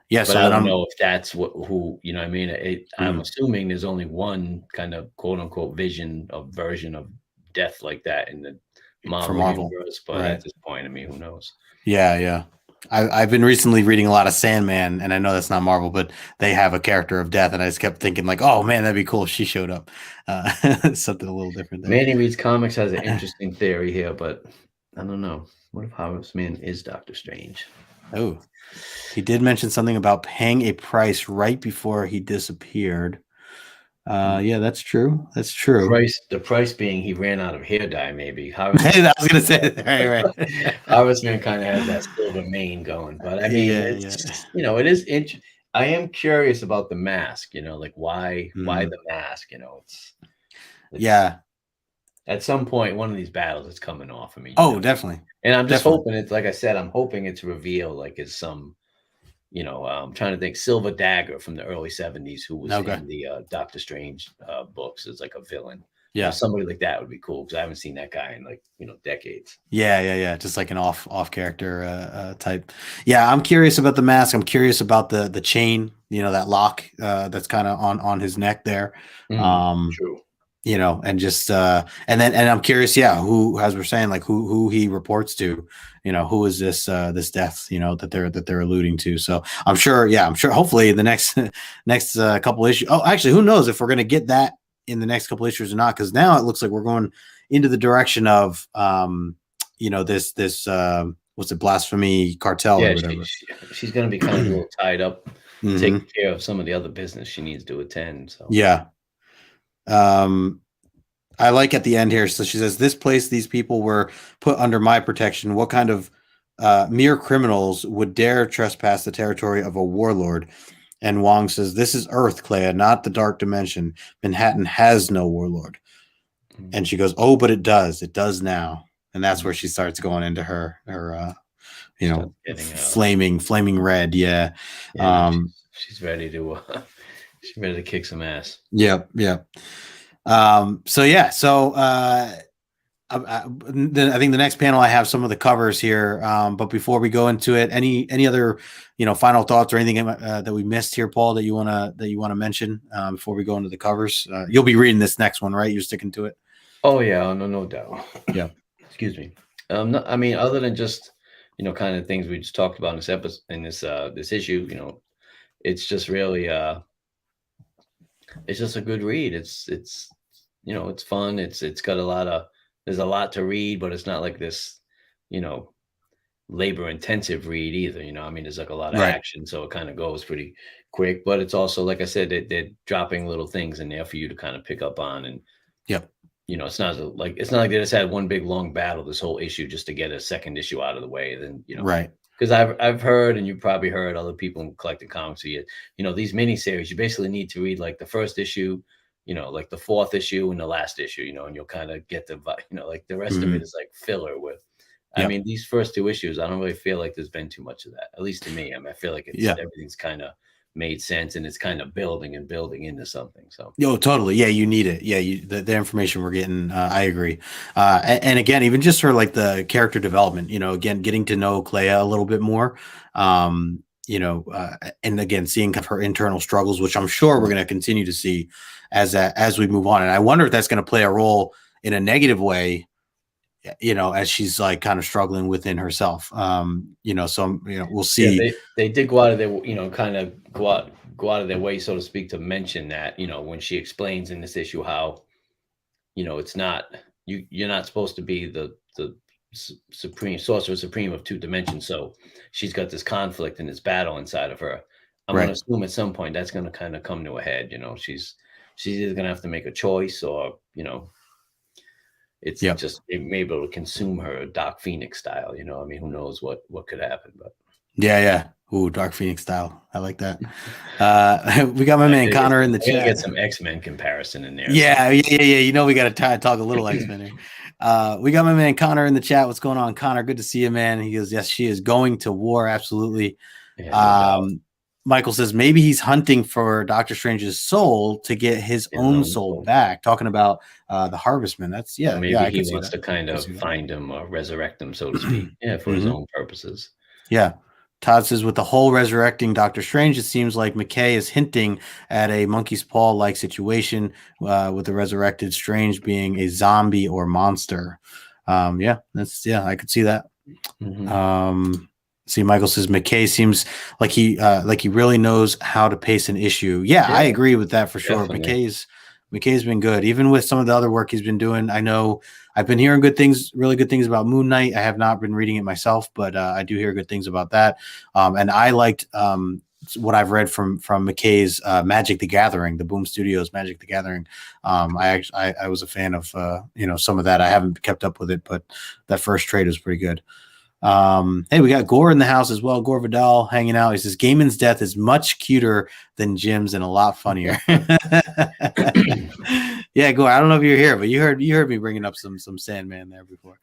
Yeah, but so I don't know if that's who, I mean? I'm assuming there's only one kind of quote unquote version of death like that in the Marvel universe. But at this point, I mean, who knows? Yeah. I've been recently reading a lot of Sandman, and I know that's not Marvel, but they have a character of death, and I just kept thinking like, oh man, that'd be cool if she showed up. Something a little different there. Manny Reads Comics has an interesting theory here, but I don't know. What if Harvest Man is Doctor Strange? Oh, he did mention something about paying a price right before he disappeared. Yeah, that's true. That's true. The price being he ran out of hair dye, maybe. I was gonna say right. Harvest Man kind of has that silver mane going, but I mean, it is interesting. I am curious about the mask. Like why the mask? It's At some point, one of these battles is coming off. I mean, definitely. And I'm just hoping it's, like I said, I'm hoping it's revealed like as some. I'm trying to think. Silver Dagger from the early 70s, who was in the Doctor Strange books, as like a villain. Yeah, somebody like that would be cool, because I haven't seen that guy in like decades. Yeah. Just like an off character type. Yeah, I'm curious about the mask. I'm curious about the chain. That lock that's kind of on his neck there. True. And just and I'm curious, who, as we're saying, like who he reports to, who is this death, that they're alluding to. So I'm sure hopefully the next couple issues. Oh, actually, who knows if we're gonna get that in the next couple issues or not? Because now it looks like we're going into the direction of this what's it, blasphemy cartel or whatever. She's gonna be kind of a little tied up, taking care of some of the other business she needs to attend. So yeah. I like at the end here. So she says, this place, these people were put under my protection. What kind of mere criminals would dare trespass the territory of a warlord. And Wong says, "This is Earth, Clea, not the dark dimension. Manhattan has no warlord." And she goes, "Oh, but it does. It does now." And that's where she starts going into her flaming red. Yeah. She's ready to she's ready to kick some ass. Yep. I think the next panel I have some of the covers here. But before we go into it, any other final thoughts or anything that we missed here, Paul, that you wanna mention before we go into the covers? You'll be reading this next one, right? You're sticking to it. Oh yeah, no doubt. Yeah. Excuse me. I mean, other than just kind of things we just talked about in this episode, in this issue, it's just really it's just a good read. It's it's fun. It's got there's a lot to read, but it's not like this labor intensive read either. I mean, there's like a lot of action, so it kind of goes pretty quick. But it's also, like I said, they're dropping little things in there for you to kind of pick up on. And it's not like they just had one big long battle this whole issue just to get a second issue out of the way. Then because I've heard, and you've probably heard other people collecting comics, these miniseries, you basically need to read like the first issue, like the fourth issue and the last issue, and you'll kind of get the like the rest of it is like filler with. I mean, these first two issues, I don't really feel like there's been too much of that, at least to me. I mean, I feel like everything's kind of made sense, and it's kind of building into something. So totally. Yeah, you need it. Yeah, the information we're getting, I agree. And again, even just for like the character development, again, getting to know Clea a little bit more, and again, seeing her internal struggles, which I'm sure we're going to continue to see as we move on. And I wonder if that's going to play a role in a negative way, as she's like kind of struggling within herself. So we'll see. Yeah, they did go out of their, kind of go out of their way, so to speak, to mention that, when she explains in this issue how, it's not, you're not supposed to be the supreme sorcerer supreme of two dimensions. So she's got this conflict and this battle inside of her. I'm going to assume at some point that's going to kind of come to a head. She's either going to have to make a choice, or, it's just it may be able to consume her Dark Phoenix style. I mean, who knows what could happen, but Ooh, Dark Phoenix style. I like that. We got my man Connor in the chat. Get some X-Men comparison in there. Yeah. We got to talk a little X-Men here. We got my man Connor in the chat. What's going on, Connor? Good to see you, man. He goes, yes, she is going to war. Absolutely. Michael says maybe he's hunting for Doctor Strange's soul to get his own soul back. Talking about the Harvestman. That's maybe he wants to kind of find him or resurrect him, so to speak. For his own purposes. Yeah. Todd says, with the whole resurrecting Doctor Strange, it seems like MacKay is hinting at a monkey's paw-like situation with the resurrected Strange being a zombie or monster. I could see that. See, Michael says MacKay seems like he really knows how to pace an issue. Yeah, I agree with that for sure. MacKay's been good, even with some of the other work he's been doing. I know I've been hearing really good things about Moon Knight. I have not been reading it myself, but I do hear good things about that. And I liked what I've read from MacKay's Magic the Gathering, the Boom Studios Magic the Gathering. I was a fan of some of that. I haven't kept up with it, but that first trade was pretty good. Hey, we got Gore in the house as well. Gore Vidal hanging out. He says Gaiman's death is much cuter than Jim's and a lot funnier. Yeah, Gore. I don't know if you're here, but you heard me bringing up some Sandman there before.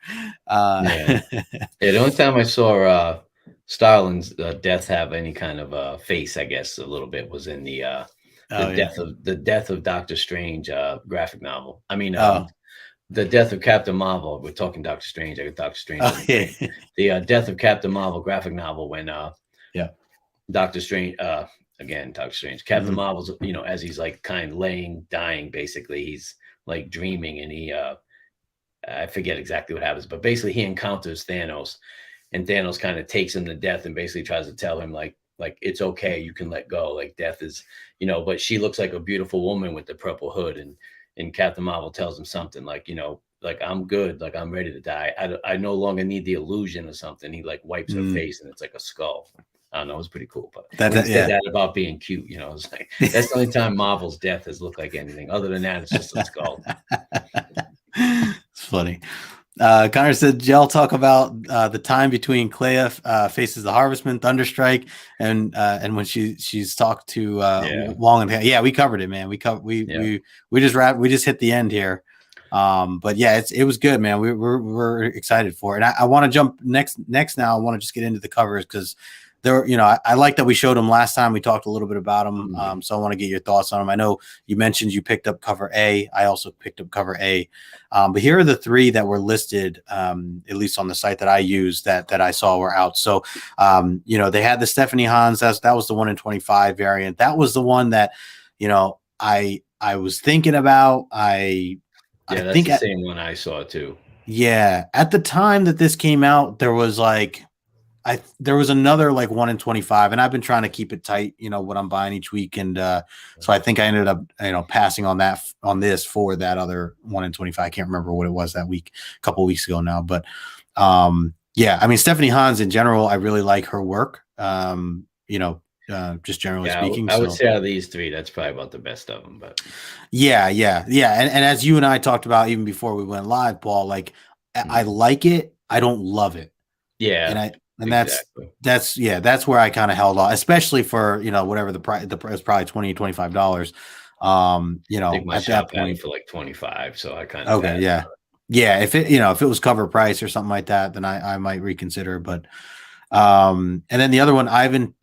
The only time I saw Starlin's death have any kind of face, I guess, a little bit, was in the death of Doctor Strange graphic novel. I mean, the death of Captain Marvel. We're talking Doctor Strange. I got Doctor Strange. The death of Captain Marvel graphic novel, when Doctor Strange Doctor Strange, Captain Marvel's, as he's like kind of dying, basically, he's like dreaming, and he I forget exactly what happens, but basically he encounters Thanos, and Thanos kind of takes him to death and basically tries to tell him like it's okay, you can let go, like death is, but she looks like a beautiful woman with the purple hood, and Captain Marvel tells him something like, like, I'm good, like I'm ready to die. I no longer need the illusion or something. He like wipes her face, and it's like a skull. I don't know. It was pretty cool, but that about being cute, it's like that's the only time Marvel's death has looked like anything. Other than that, it's just a skull. It's funny. Connor said, "Y'all talk about the time between Clea faces the Harvestman, Thunderstrike, and when she's talked to Yeah. Wong and yeah, we covered it, man. We just hit the end here, but yeah, it was good, man. We're excited for it. And I want to jump next now. I want to just get into the covers because there, I like that we showed them last time. We talked a little bit about them, so I want to get your thoughts on them. I know you mentioned you picked up cover A. I also picked up cover A, but here are the three that were listed, at least on the site that I used that I saw were out. So, they had the Stephanie Hans. That was the 1 in 25 variant. That was the one that, I was thinking about. I that's think the same one I saw too. Yeah, at the time that this came out, there was there was another 1 in 25, and I've been trying to keep it tight, what I'm buying each week. And so I think I ended up, passing on this for that other 1 in 25. I can't remember what it was that week, a couple of weeks ago now. But yeah, I mean, Stephanie Hans in general, I really like her work, just generally speaking. I would say out of these three, that's probably about the best of them. But yeah. And as you and I talked about even before we went live, Paul, I like it. I don't love it. Yeah. And that's where I kind of held off, especially for, whatever the price is, probably $20, $25. I think my at shop that point for 25. So I kind of, okay. Yeah. Yeah. If it was cover price or something like that, then I might reconsider. But, and then the other one, Ivan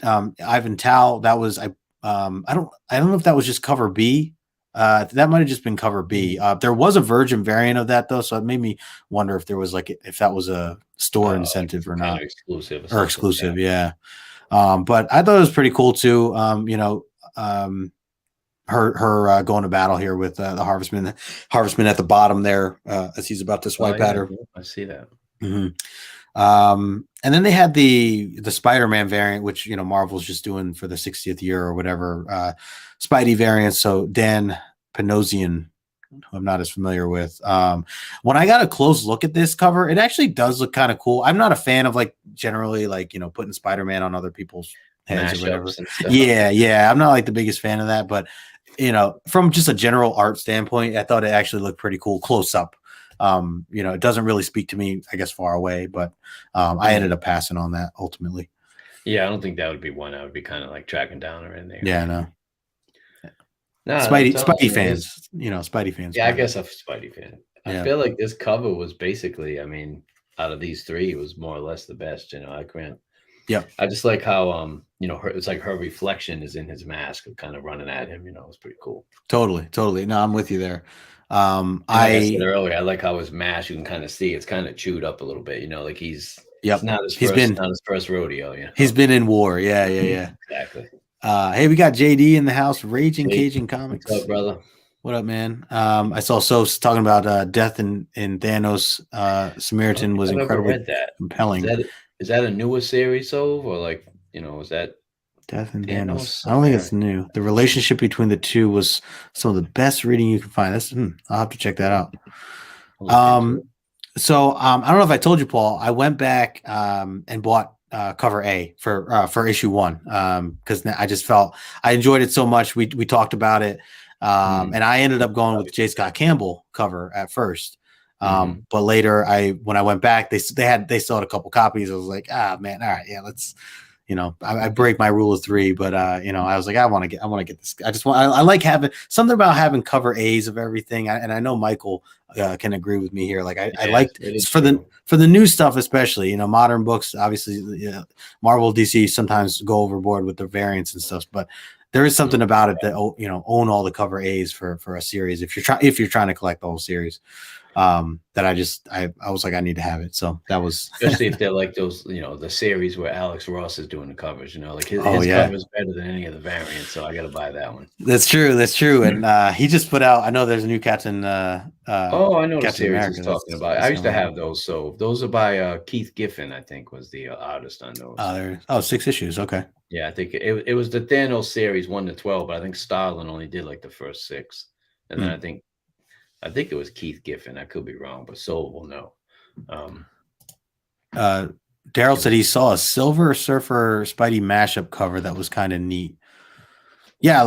Tal, that was, I don't know if that was just cover B. That might've just been cover B. There was a Virgin variant of that though. So it made me wonder if there was if that was a store incentive or not. Exclusive. Yeah. But I thought it was pretty cool too. Her going to battle here with the Harvestman at the bottom there, as he's about to swipe at her. I see that. Mm-hmm. And then they had the Spider-Man variant, which, Marvel's just doing for the 60th year or whatever, Spidey variant. So Dan Panosian, who I'm not as familiar with. When I got a close look at this cover, it actually does look kind of cool. I'm not a fan of generally putting Spider-Man on other people's heads or whatever. Yeah. I'm not the biggest fan of that, but from just a general art standpoint, I thought it actually looked pretty cool close up. It doesn't really speak to me, I guess, far away, but I ended up passing on that ultimately. Yeah, I don't think that would be one I would be kind of tracking down or anything. Yeah, no. Spidey fans, Spidey fans. Yeah, I guess I'm a Spidey fan. I feel like this cover was basically, out of these three, it was more or less the best. I grant. Yeah, I just like how it's her reflection is in his mask, kind of running at him. It's pretty cool. Totally. No, I'm with you there. I said earlier, I like how his mask, you can kind of see it's kind of chewed up a little bit. It's not his first rodeo. He's been in war. Yeah. Exactly. Hey, we got JD in the house, Raging Cajun Comics. What's up, brother? What up, man? I saw Sos talking about Death in Thanos. Samaritan was incredibly compelling. Is that a newer series, or is that Death in Thanos? I don't think it's new. The relationship between the two was some of the best reading you can find. I'll have to check that out. So I don't know if I told you, Paul. I went back and bought cover A for issue 1 because I just felt I enjoyed it so much. We talked about it, and I ended up going with J. Scott Campbell cover at first. But later when I went back, they still had a couple copies. I was like, man, all right, yeah, let's, I break my rule of 3, but I was like, I want to get this. I like having something about having cover A's of everything. And I know Michael can agree with me here. I liked for the new stuff, especially, modern books, obviously, Marvel, DC sometimes go overboard with the variants and stuff, but there is something about it that, own all the cover A's for a series. If you're trying to collect the whole series, that I was like, I need to have it. So that was especially if they're like those, the series where Alex Ross is doing the covers, his cover is better than any of the variants. So I got to buy that one. That's true. And he just put out, I know there's a new Captain. I know Captain the series America. He's talking about. I used to have those. So those are by Keith Giffen, I think, was the artist on those. 6 issues. Okay. Yeah, I think it was the Thanos series 1 to 12, but I think Starlin only did the first 6, and then I think it was Keith Giffen. I could be wrong, but Soul will know. Daryl said he saw a Silver Surfer Spidey mashup cover that was kind of neat. Yeah,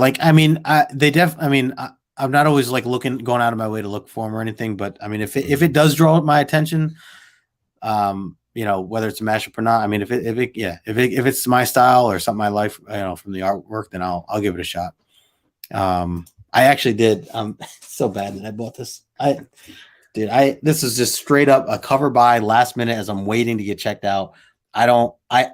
I'm not always like going out of my way to look for them or anything, but I mean, if it does draw my attention, whether it's a mashup or not, I mean, if it's my style or something I like, from the artwork, then I'll give it a shot. I actually did. So bad that I bought this. This is just straight up a cover buy last minute as I'm waiting to get checked out. I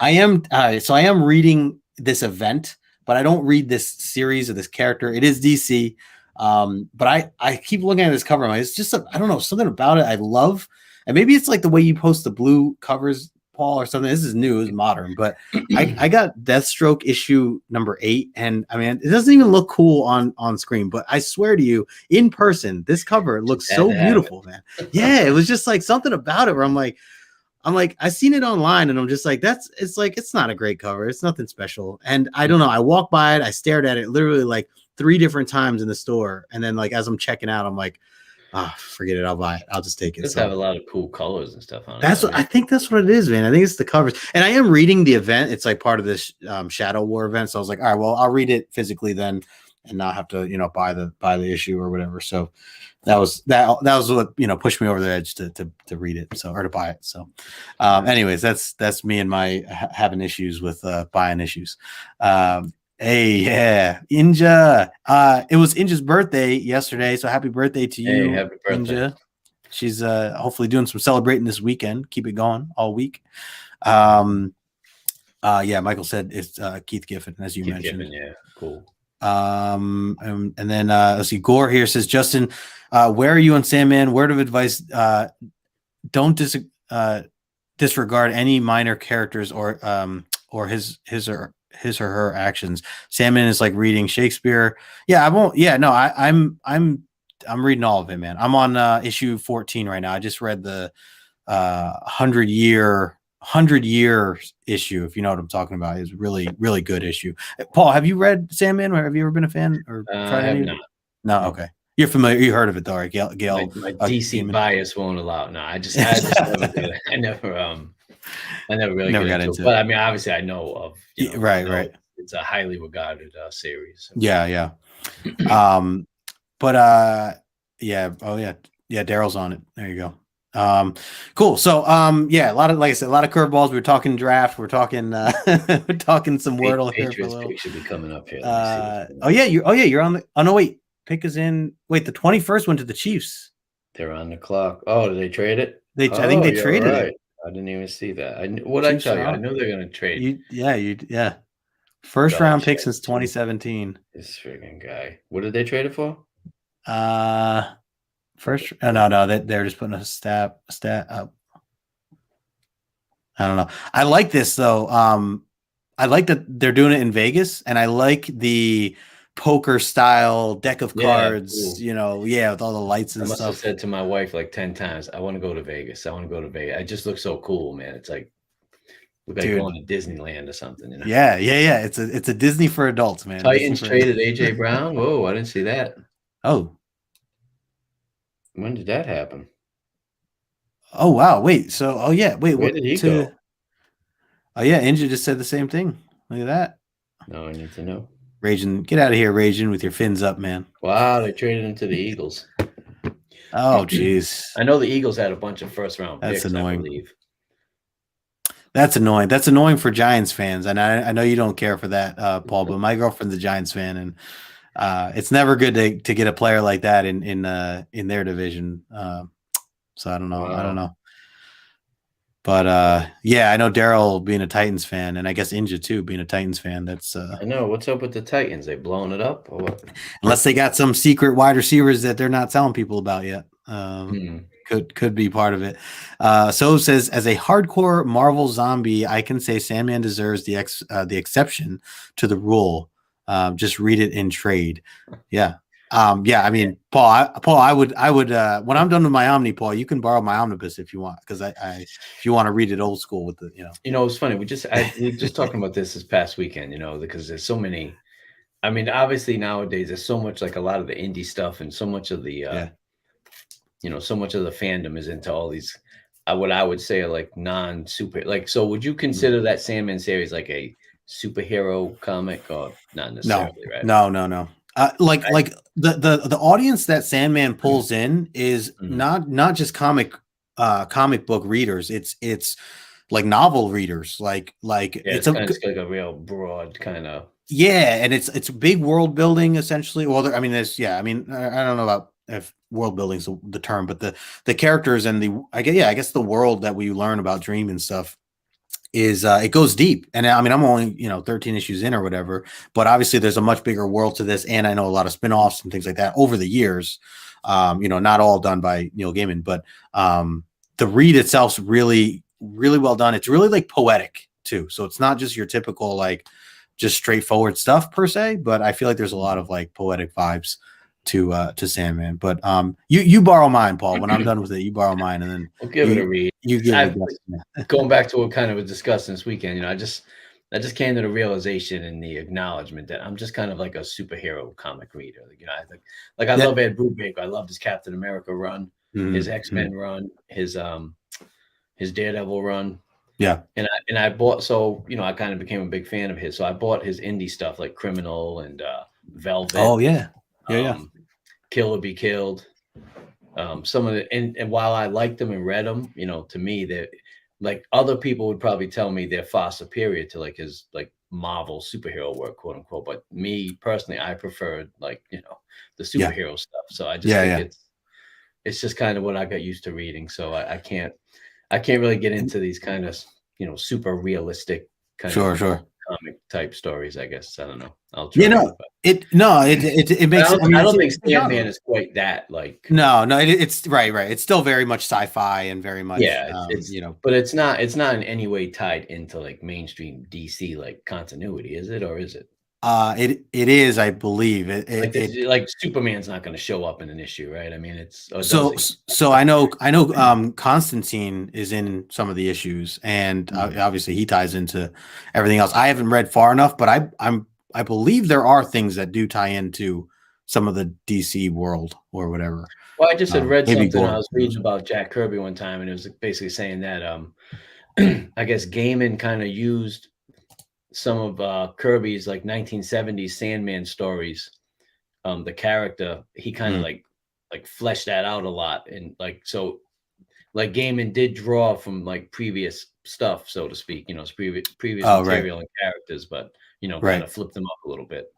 am reading this event, but I don't read this series of this character. It is DC. But I keep looking at this cover. It's just, I don't know, something about it I love. And maybe it's like the way you post the blue covers, Paul, or something. This is new, it's modern, but I got Deathstroke issue number 8, and I mean, it doesn't even look cool on screen, but I swear to you, in person, this cover looks so beautiful, man. Yeah, it was just like something about it where I'm like, I seen it online, and I'm just like, it's not a great cover. It's nothing special. And I don't know. I walked by it, I stared at it literally like 3 different times in the store, and then like as I'm checking out, I'm like, forget it. I'll buy it. I'll just take it. It does have a lot of cool colors and stuff on it. I think that's what it is, man. I think it's the covers. And I am reading the event. It's like part of this Shadow War event. So I was like, all right, well, I'll read it physically then and not have to, buy the issue or whatever. So that was what, pushed me over the edge to read it. So, or to buy it. So anyways, that's me and my having issues with buying issues. Hey, yeah, Inja. It was Inja's birthday yesterday, so happy birthday to you, happy birthday. Inja. She's hopefully doing some celebrating this weekend. Keep it going all week. Michael said it's Keith Giffen, as you mentioned. Giffen, yeah, cool. And then let's see. Gore here says, Justin, where are you on Sandman? Word of advice: don't disregard any minor characters or his or her actions. Sandman is like reading Shakespeare. Yeah, I won't. Yeah, no, I'm reading all of it, man. I'm on issue 14 right now. I just read the 100 year issue, if you know what I'm talking about. It's really, really good issue. Paul, have you read Sandman? Or have you ever been a fan or tried any? Not. No, okay. You're familiar. You heard of it though, right? Gail, my DC bias won't allow. No, I just never did it. I never really got into it. But I mean, obviously, I know of. Right. It's a highly regarded series. So. Yeah. Daryl's on it. There you go. Cool. So a lot of, like I said, a lot of curveballs. We were talking draft. We're talking we're talking some Wordle here for a little. Pick should be coming up here. You're on the. Oh no, wait. Pick is in. Wait, the 21st went to the Chiefs. They're on the clock. Oh, did they trade it? I think they traded it. I didn't even see that. I tell you? I know they're going to trade. Yeah. First round pick since 2017. This friggin' guy. What did they trade it for? They're just putting a stat up. I don't know. I like this though. I like that they're doing it in Vegas, and I like the poker style deck of cards, cool. With all the lights and stuff. I must have said to my wife like 10 times, I want to go to Vegas. It just looks so cool, man. It's like we're going to Disneyland or something. Yeah. It's a Disney for adults, man. Titans traded AJ Brown. Whoa, I didn't see that. Oh, when did that happen? Oh wow! Wait, so where did he go? Oh yeah, Inja just said the same thing. Look at that. No, I need to know. Raging, get out of here, Raging, with your fins up, man. Wow, they traded him to the Eagles. Oh, jeez. I know the Eagles had a bunch of first-round picks. That's annoying. I believe. That's annoying. That's annoying for Giants fans, and I know you don't care for that, Paul. But my girlfriend's a Giants fan, and it's never good to get a player like that in their division. So I don't know. Wow. I don't know. But I know Daryl being a Titans fan, and I guess Inja too being a Titans fan. That's I know. What's up with the Titans? They blowing it up or what? Unless they got some secret wide receivers that they're not telling people about yet. Could be part of it. So says, as a hardcore Marvel zombie, I can say Sandman deserves the exception to the rule. Just read it in trade. Yeah. I mean, Paul, I would when I'm done with my Omni, Paul, you can borrow my omnibus if you want, because if you want to read it old school with the, it's funny. We just talking about this past weekend, because there's so many. I mean, obviously nowadays there's so much, like a lot of the indie stuff, and so much of the, so much of the fandom is into all these, what I would say are like non-super, like, so would you consider that Sandman series like a superhero comic or not necessarily? No, right? No. Like the audience that Sandman pulls in is Mhm. not just comic book readers. It's like novel readers. Like Yeah, it's it's a kind of like a real broad kind of. yeah, and it's big world building essentially. Well, I mean, there's I mean, I don't know about if world building's the term, but the characters and I guess the world that we learn about Dream and stuff is it goes deep. And I mean, I'm only 13 issues in or whatever, but obviously there's a much bigger world to this, and I know a lot of spin-offs and things like that over the years. Not all done by Neil Gaiman, but the read itself's really really well done. It's really like poetic too, so it's not just your typical like just straightforward stuff per se, but I feel like there's a lot of like poetic vibes to Sandman. But you borrow mine, Paul. When I'm done with it, you borrow mine, and then We'll give it a read. you give it a I've guess. going back to what kind of was discussed this weekend. I just came to the realization and the acknowledgement that I'm just kind of like a superhero comic reader. Like I Yeah. love Ed Brubaker. I loved his Captain America run, his X-Men run, his Daredevil run. Yeah. And I bought, so I kind of became a big fan of his. So I bought his indie stuff like Criminal and Velvet. Oh yeah. Yeah. Kill or Be Killed. Some of the and while I liked them and read them, to me that like other people would probably tell me they're far superior to like his like Marvel superhero work, quote unquote. But me personally, I preferred like the superhero stuff. So I just think it's just kind of what I got used to reading. So I can't really get into these kind of super realistic kind of Sure. comic type stories. I guess I don't know. I'll try. It makes. I don't think Sandman is quite that like. No, it's right. It's still very much sci-fi and very much but it's not in any way tied into like mainstream DC like continuity, is it, or is it? It is, I believe. Like Superman's not going to show up in an issue, right? I mean, so I know Constantine is in some of the issues, and obviously he ties into everything else. I haven't read far enough, but I believe there are things that do tie into some of the DC world or whatever. Well, I just had read something. I was reading about Jack Kirby one time, and it was basically saying that I guess Gaiman kind of used some of Kirby's like 1970s Sandman stories. The character, he kind of like fleshed that out a lot, and like so, like Gaiman did draw from like previous stuff, so to speak. Previous material and characters, but kind of flipped them up a little bit.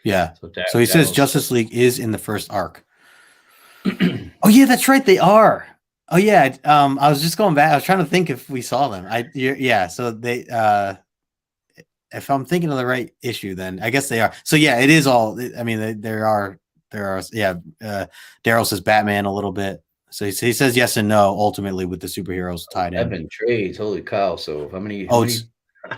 Yeah. So he says Justice League is in the first arc. Oh yeah, that's right. They are. Oh yeah. I was just going back. I was trying to think if we saw them. So they. If I'm thinking of the right issue, then I guess they are. So yeah, it is all. I mean, there are. Yeah. Daryl says Batman a little bit. So he says yes and no. Ultimately, with the superheroes tied in. Evan trades. Holy cow! So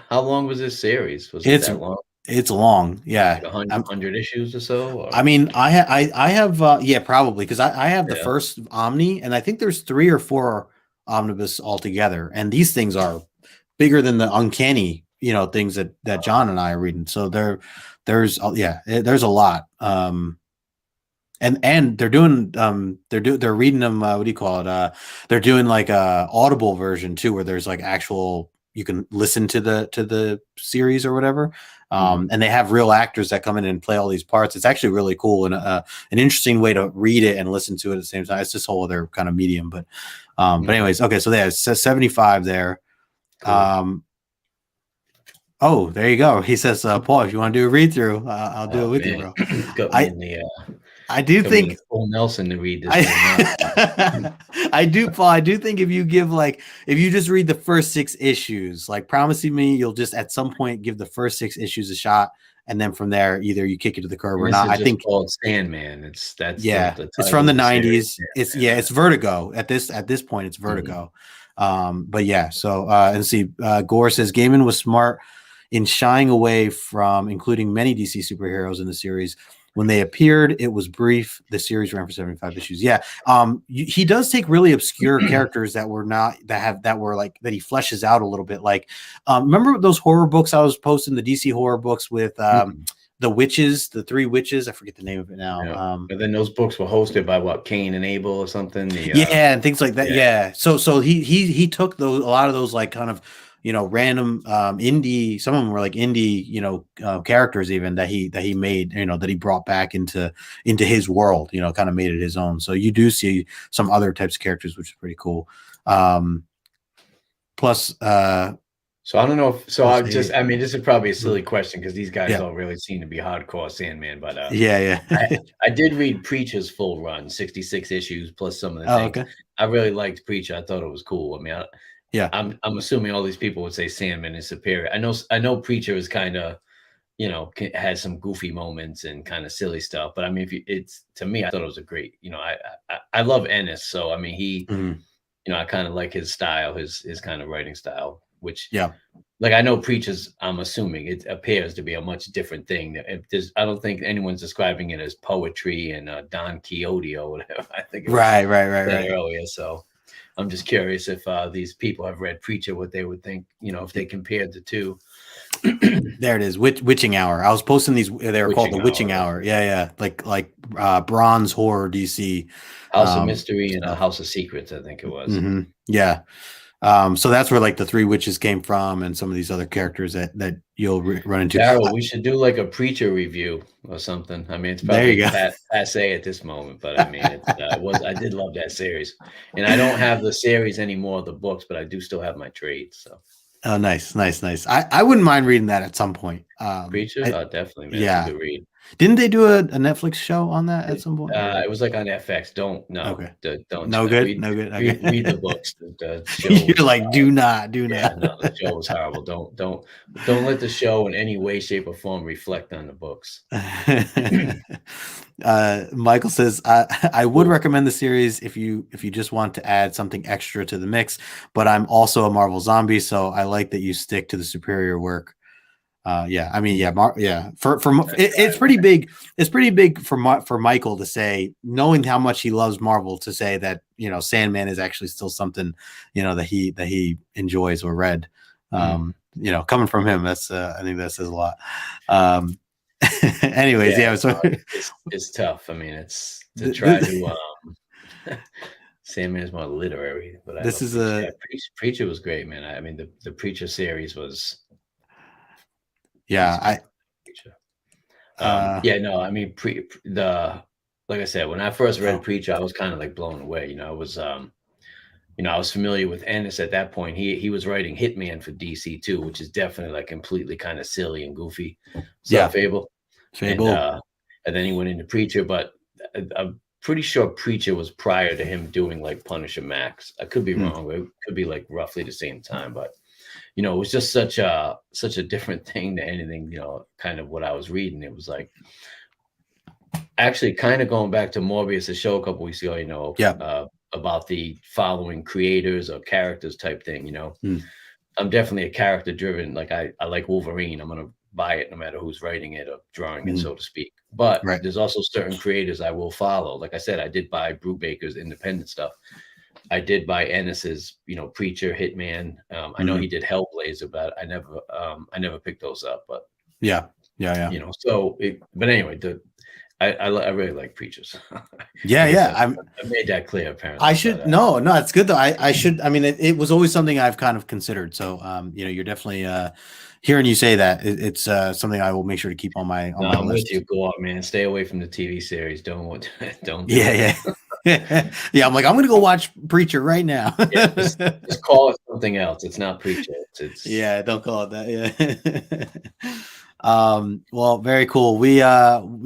how long was this series? Was it that long? It's long, yeah. Like 100 issues or so? Or? I mean, I have probably, because I have the first Omni, and I think there's 3 or 4 omnibus altogether, and these things are bigger than the Uncanny, things that John and I are reading. So there's a lot. And they're doing they're reading them. What do you call it? They're doing like a Audible version too, where there's like actual, you can listen to the series or whatever. And they have real actors that come in and play all these parts. It's actually really cool and an interesting way to read it and listen to it at the same time. It's this whole other kind of medium, but anyways, okay. So there's 75 there. Cool. Oh, there you go. He says, Paul, if you want to do a read through, I'll do it with you, bro. I do think Paul Nelson to read this. I do, Paul. I do think if you just read the first 6 issues, like promising me, you'll just at some point give the first 6 issues a shot, and then from there, either you kick it to the curb or not. I think called Sandman. It's from the 90s. It's Vertigo at this point. It's Vertigo. But yeah. So and see, Gore says Gaiman was smart in shying away from including many DC superheroes in the series. When they appeared, it was brief. The series ran for 75 issues. Yeah. He does take really obscure characters that were that he fleshes out a little bit. Like, remember those horror books I was posting, the DC horror books with the witches, the 3 witches? I forget the name of it now. Yeah. And then those books were hosted by Cain and Abel or something. And things like that. Yeah. So he took a lot of those like kind of, random indie. Some of them were like indie, characters even that he made, that he brought back into his world. Kind of made it his own. So you do see some other types of characters, which is pretty cool. Plus, so I don't know if so. I mean, this is probably a Mm. silly question because these guys don't really seem to be hardcore Sandman. But yeah. I did read Preacher's full run, 66 issues plus some of the things. Okay. I really liked Preacher. I thought it was cool. I mean, Yeah. I'm assuming all these people would say Sandman is superior. I know Preacher is kind of, has some goofy moments and kind of silly stuff. But I mean, to me, I thought it was a great. I love Ennis, so I mean, he, I kind of like his style, his kind of writing style, which like I know Preacher's. I'm assuming it appears to be a much different thing. I don't think anyone's describing it as poetry and Don Quixote or whatever. I think it was right earlier. So I'm just curious if these people have read Preacher, what they would think, if they compared the two. There it is, Witching Hour. I was posting these. They were called the Witching Hour. Yeah, like Bronze Horror DC, House of Mystery and House of Secrets. I think it was. Yeah. So that's where like the three witches came from, and some of these other characters that you'll run into. Daryl, we should do like a Preacher review or something. I mean, it's probably passe at this moment, but I mean, I did love that series, and I don't have the series anymore, the books, but I do still have my trades. So. Oh, nice. I wouldn't mind reading that at some point. Preacher, definitely, man. Yeah, it's a good read. Didn't they do a Netflix show on that at some point? It was like on FX. Don't. Okay. Don't. No good. Okay. Read the books. The show. You're like, do not. No, the show was horrible. Don't let the show in any way, shape, or form reflect on the books. Michael says, I would recommend the series if you just want to add something extra to the mix, but I'm also a Marvel zombie, so I like that you stick to the superior work. I mean, it's pretty big. It's pretty big for Michael to say, knowing how much he loves Marvel, to say that Sandman is actually still something that he enjoys or read. Coming from him, that's I think that says a lot. Anyways, so it's tough. I mean, it's to try to Sandman is more literary, but this is Preacher was great, man. I mean, the Preacher series was. I mean, like I said, when I first read Preacher, I was kind of like blown away. I was familiar with Ennis at that point. He was writing Hitman for DC too, which is definitely like completely kind of silly and goofy. Fable. And then he went into Preacher, but I'm pretty sure Preacher was prior to him doing like Punisher Max. I could be wrong. It could be like roughly the same time, but. It was just such a different thing than anything, kind of what I was reading. It was like actually kind of going back to Morbius, the show a couple weeks ago, about the following creators or characters type thing, I'm definitely a character driven. Like I like Wolverine. I'm going to buy it no matter who's writing it or drawing it, so to speak. But there's also certain creators I will follow. Like I said, I did buy Brubaker's independent stuff. I did buy Ennis's, Preacher, Hitman. I know he did Hellblazer, but I never picked those up. But yeah. But anyway, I really like Preachers. I made that clear. Apparently, I should no, it's good though. I should. I mean, it was always something I've kind of considered. So, you're definitely hearing you say that it's something I will make sure to keep on my. I'm with you. Go out, man. Stay away from the TV series. Don't. I'm like, I'm going to go watch Preacher right now. just call it something else. It's not Preacher. It's don't call it that. Well, very cool. We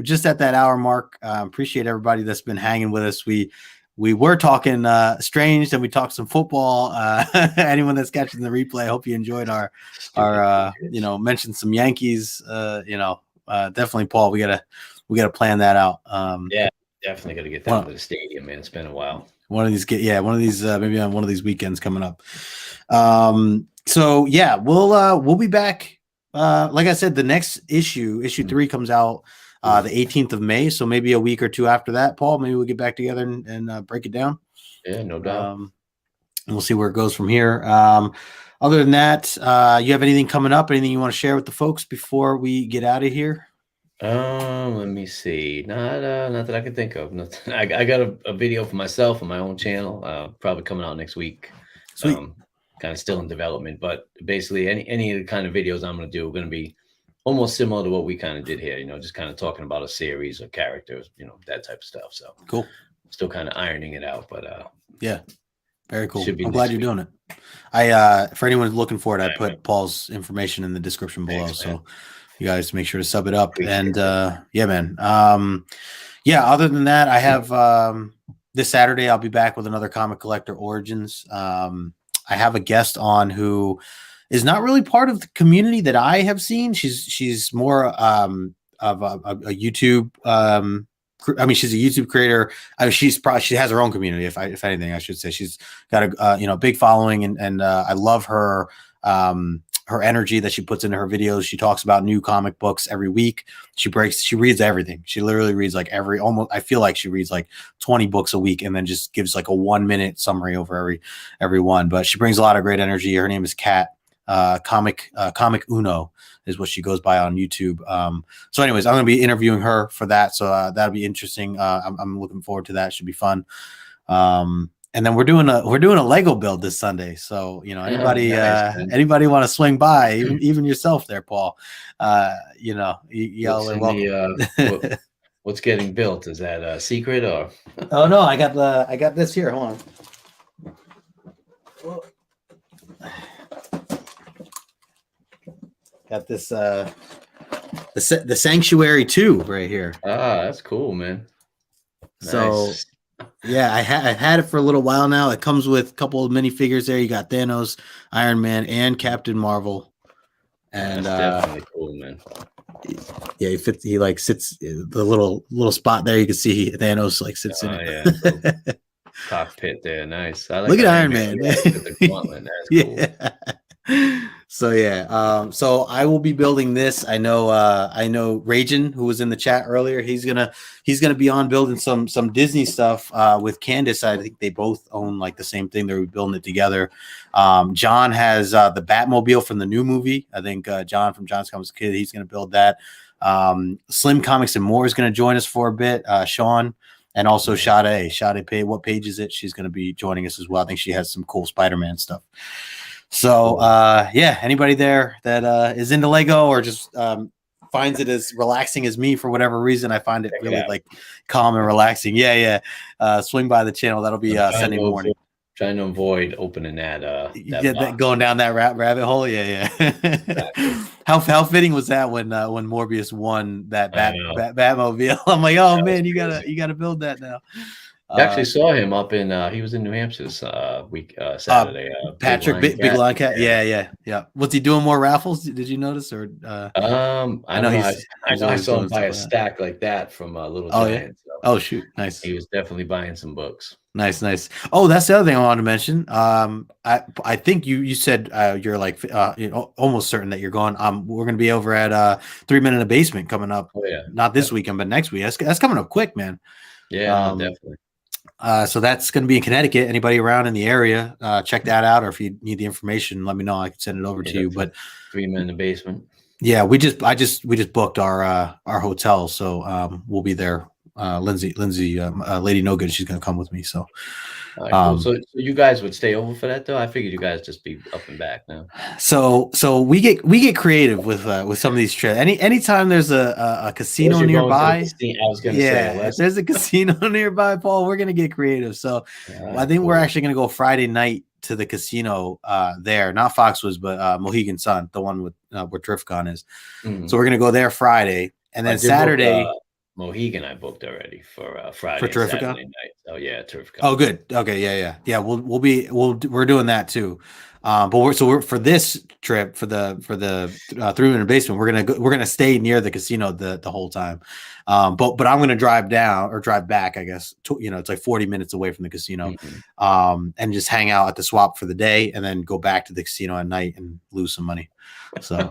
just at that hour mark. Appreciate everybody that's been hanging with us. We were talking Strange, and we talked some football. Anyone that's catching the replay, I hope you enjoyed our mentioned some Yankees. Definitely, Paul. We gotta plan that out. Definitely got to get down to the stadium, man. It's been a while. One of these, maybe on one of these weekends coming up. We'll be back. Like I said, the next issue 3 comes out the 18th of May. So maybe a week or two after that, Paul, maybe we'll get back together and break it down. Yeah, no doubt. And we'll see where it goes from here. Other than that, you have anything coming up? Anything you want to share with the folks before we get out of here? Let me see. Not that I can think of. Nothing. I got a video for myself on my own channel. Probably coming out next week. Sweet. kind of still in development. But basically, any of the kind of videos I'm going to do are going to be almost similar to what we kind of did here. Just kind of talking about a series or characters, that type of stuff. So Cool. Still kind of ironing it out, but yeah, very cool. Should be I'm glad you're doing it. For anyone who's looking for it, I put Paul's information in the description below. Thanks, so you guys make sure to sub it up. Appreciate yeah, man. Other than that, I have this Saturday I'll be back with another Comic Collector Origins. I have a guest on who is not really part of the community that I have seen. She's more of a YouTube she's a YouTube creator. She has her own community. If anything, I should say she's got a big following, and I love her energy that she puts into her videos. She talks about new comic books every week. She reads everything. She literally reads I feel like she reads like 20 books a week, and then just gives like a 1-minute summary over every one. But she brings a lot of great energy. Her name is Kat. Comic Uno is what she goes by on YouTube. So anyways, I'm going to be interviewing her for that. So that'll be interesting. I'm looking forward to that. Should be fun. And then we're doing a Lego build this Sunday. So, anybody want to swing by, even yourself there, Paul, what's getting built? Is that a secret or? Oh no, I got this here. Hold on. Got this the Sanctuary 2 right here. Ah, that's cool, man. So Nice. yeah, I've had it for a little while now. It comes with a couple of minifigures there. You got Thanos, Iron Man, and Captain Marvel. And that's definitely cool, man. Yeah, he like sits the little spot there. You can see Thanos like sits in it. Yeah. Cockpit there, nice. I like Look at Iron Man. Yeah, the gauntlet. That's cool. Yeah. So I will be building this. I know Ragin, who was in the chat earlier, he's gonna be on building some Disney stuff with Candace. I think they both own like the same thing. They're building it together. John has the Batmobile from the new movie. I think John from John's Comics Kid, he's gonna build that. Slim Comics and More is gonna join us for a bit. Sean. And also Sade Pay. What page is it? She's going to be joining us as well. I think she has some cool Spider-Man stuff. So, anybody there that is into Lego or just finds it as relaxing as me for whatever reason, I find it really like calm and relaxing. Swing by the channel. That'll be Sunday morning. Trying to avoid opening that going down that rabbit hole. Exactly. How fitting was that when Morbius won that Batmobile? I'm like, oh man, you gotta build that now. I actually saw him up in he was in New Hampshire Saturday. Patrick Big Line Cat. Yeah. Was he doing more raffles? Did you notice? Or I know I saw him buy a stack like that from Little Giant. Yeah. So shoot, nice. He was definitely buying some books. Nice. Oh, that's the other thing I wanted to mention. I think you said you're like almost certain that you're going. We're going to be over at 3 Men in the Basement coming up. Oh yeah, not this weekend, but next week. That's coming up quick, man. Yeah, definitely. So that's going to be in Connecticut. Anybody around in the area, check that out. Or if you need the information, let me know. I can send it over to you. But 3 Men in the Basement. Yeah, we just booked our hotel, so we'll be there. Lindsay, Lady No Good, she's gonna come with me. So, cool. So you guys would stay over for that though? I figured you guys just be up and back now. So we get creative with some of these trips. Anytime there's a casino nearby, I was gonna say, if there's a casino nearby, Paul, we're gonna get creative. So I think we're actually gonna go Friday night to the casino there, not Foxwoods, but Mohegan Sun, the one with where TriffCon is. Mm-hmm. So we're gonna go there Friday, and then Saturday. Mohegan I booked already for Friday for Terrifica? Saturday night. Oh yeah, Terrifica. Oh good. Okay, yeah. We're doing that too. But we're for this trip for the 3 Men in the Basement, we're gonna stay near the casino the whole time. But I'm gonna drive down or drive back, I guess. It's like 40 minutes away from the casino, and just hang out at the swap for the day, and then go back to the casino at night and lose some money. So,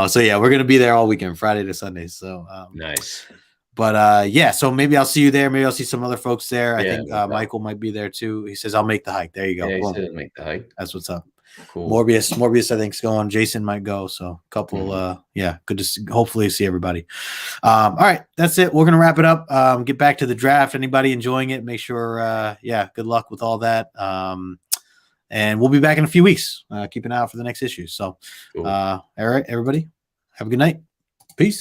so yeah, we're gonna be there all weekend, Friday to Sunday. So nice. But so maybe I'll see you there. Maybe I'll see some other folks there. I think Michael might be there too. He says I'll make the hike. There you go. Yeah, he said make the hike. That's what's up. Cool. Morbius, I think is going. Jason might go. So a couple. Good to hopefully see everybody. All right, that's it. We're gonna wrap it up. Get back to the draft. Anybody enjoying it? Make sure. Good luck with all that. and we'll be back in a few weeks. Keep an eye out for the next issue. So, Cool. all right, everybody, have a good night.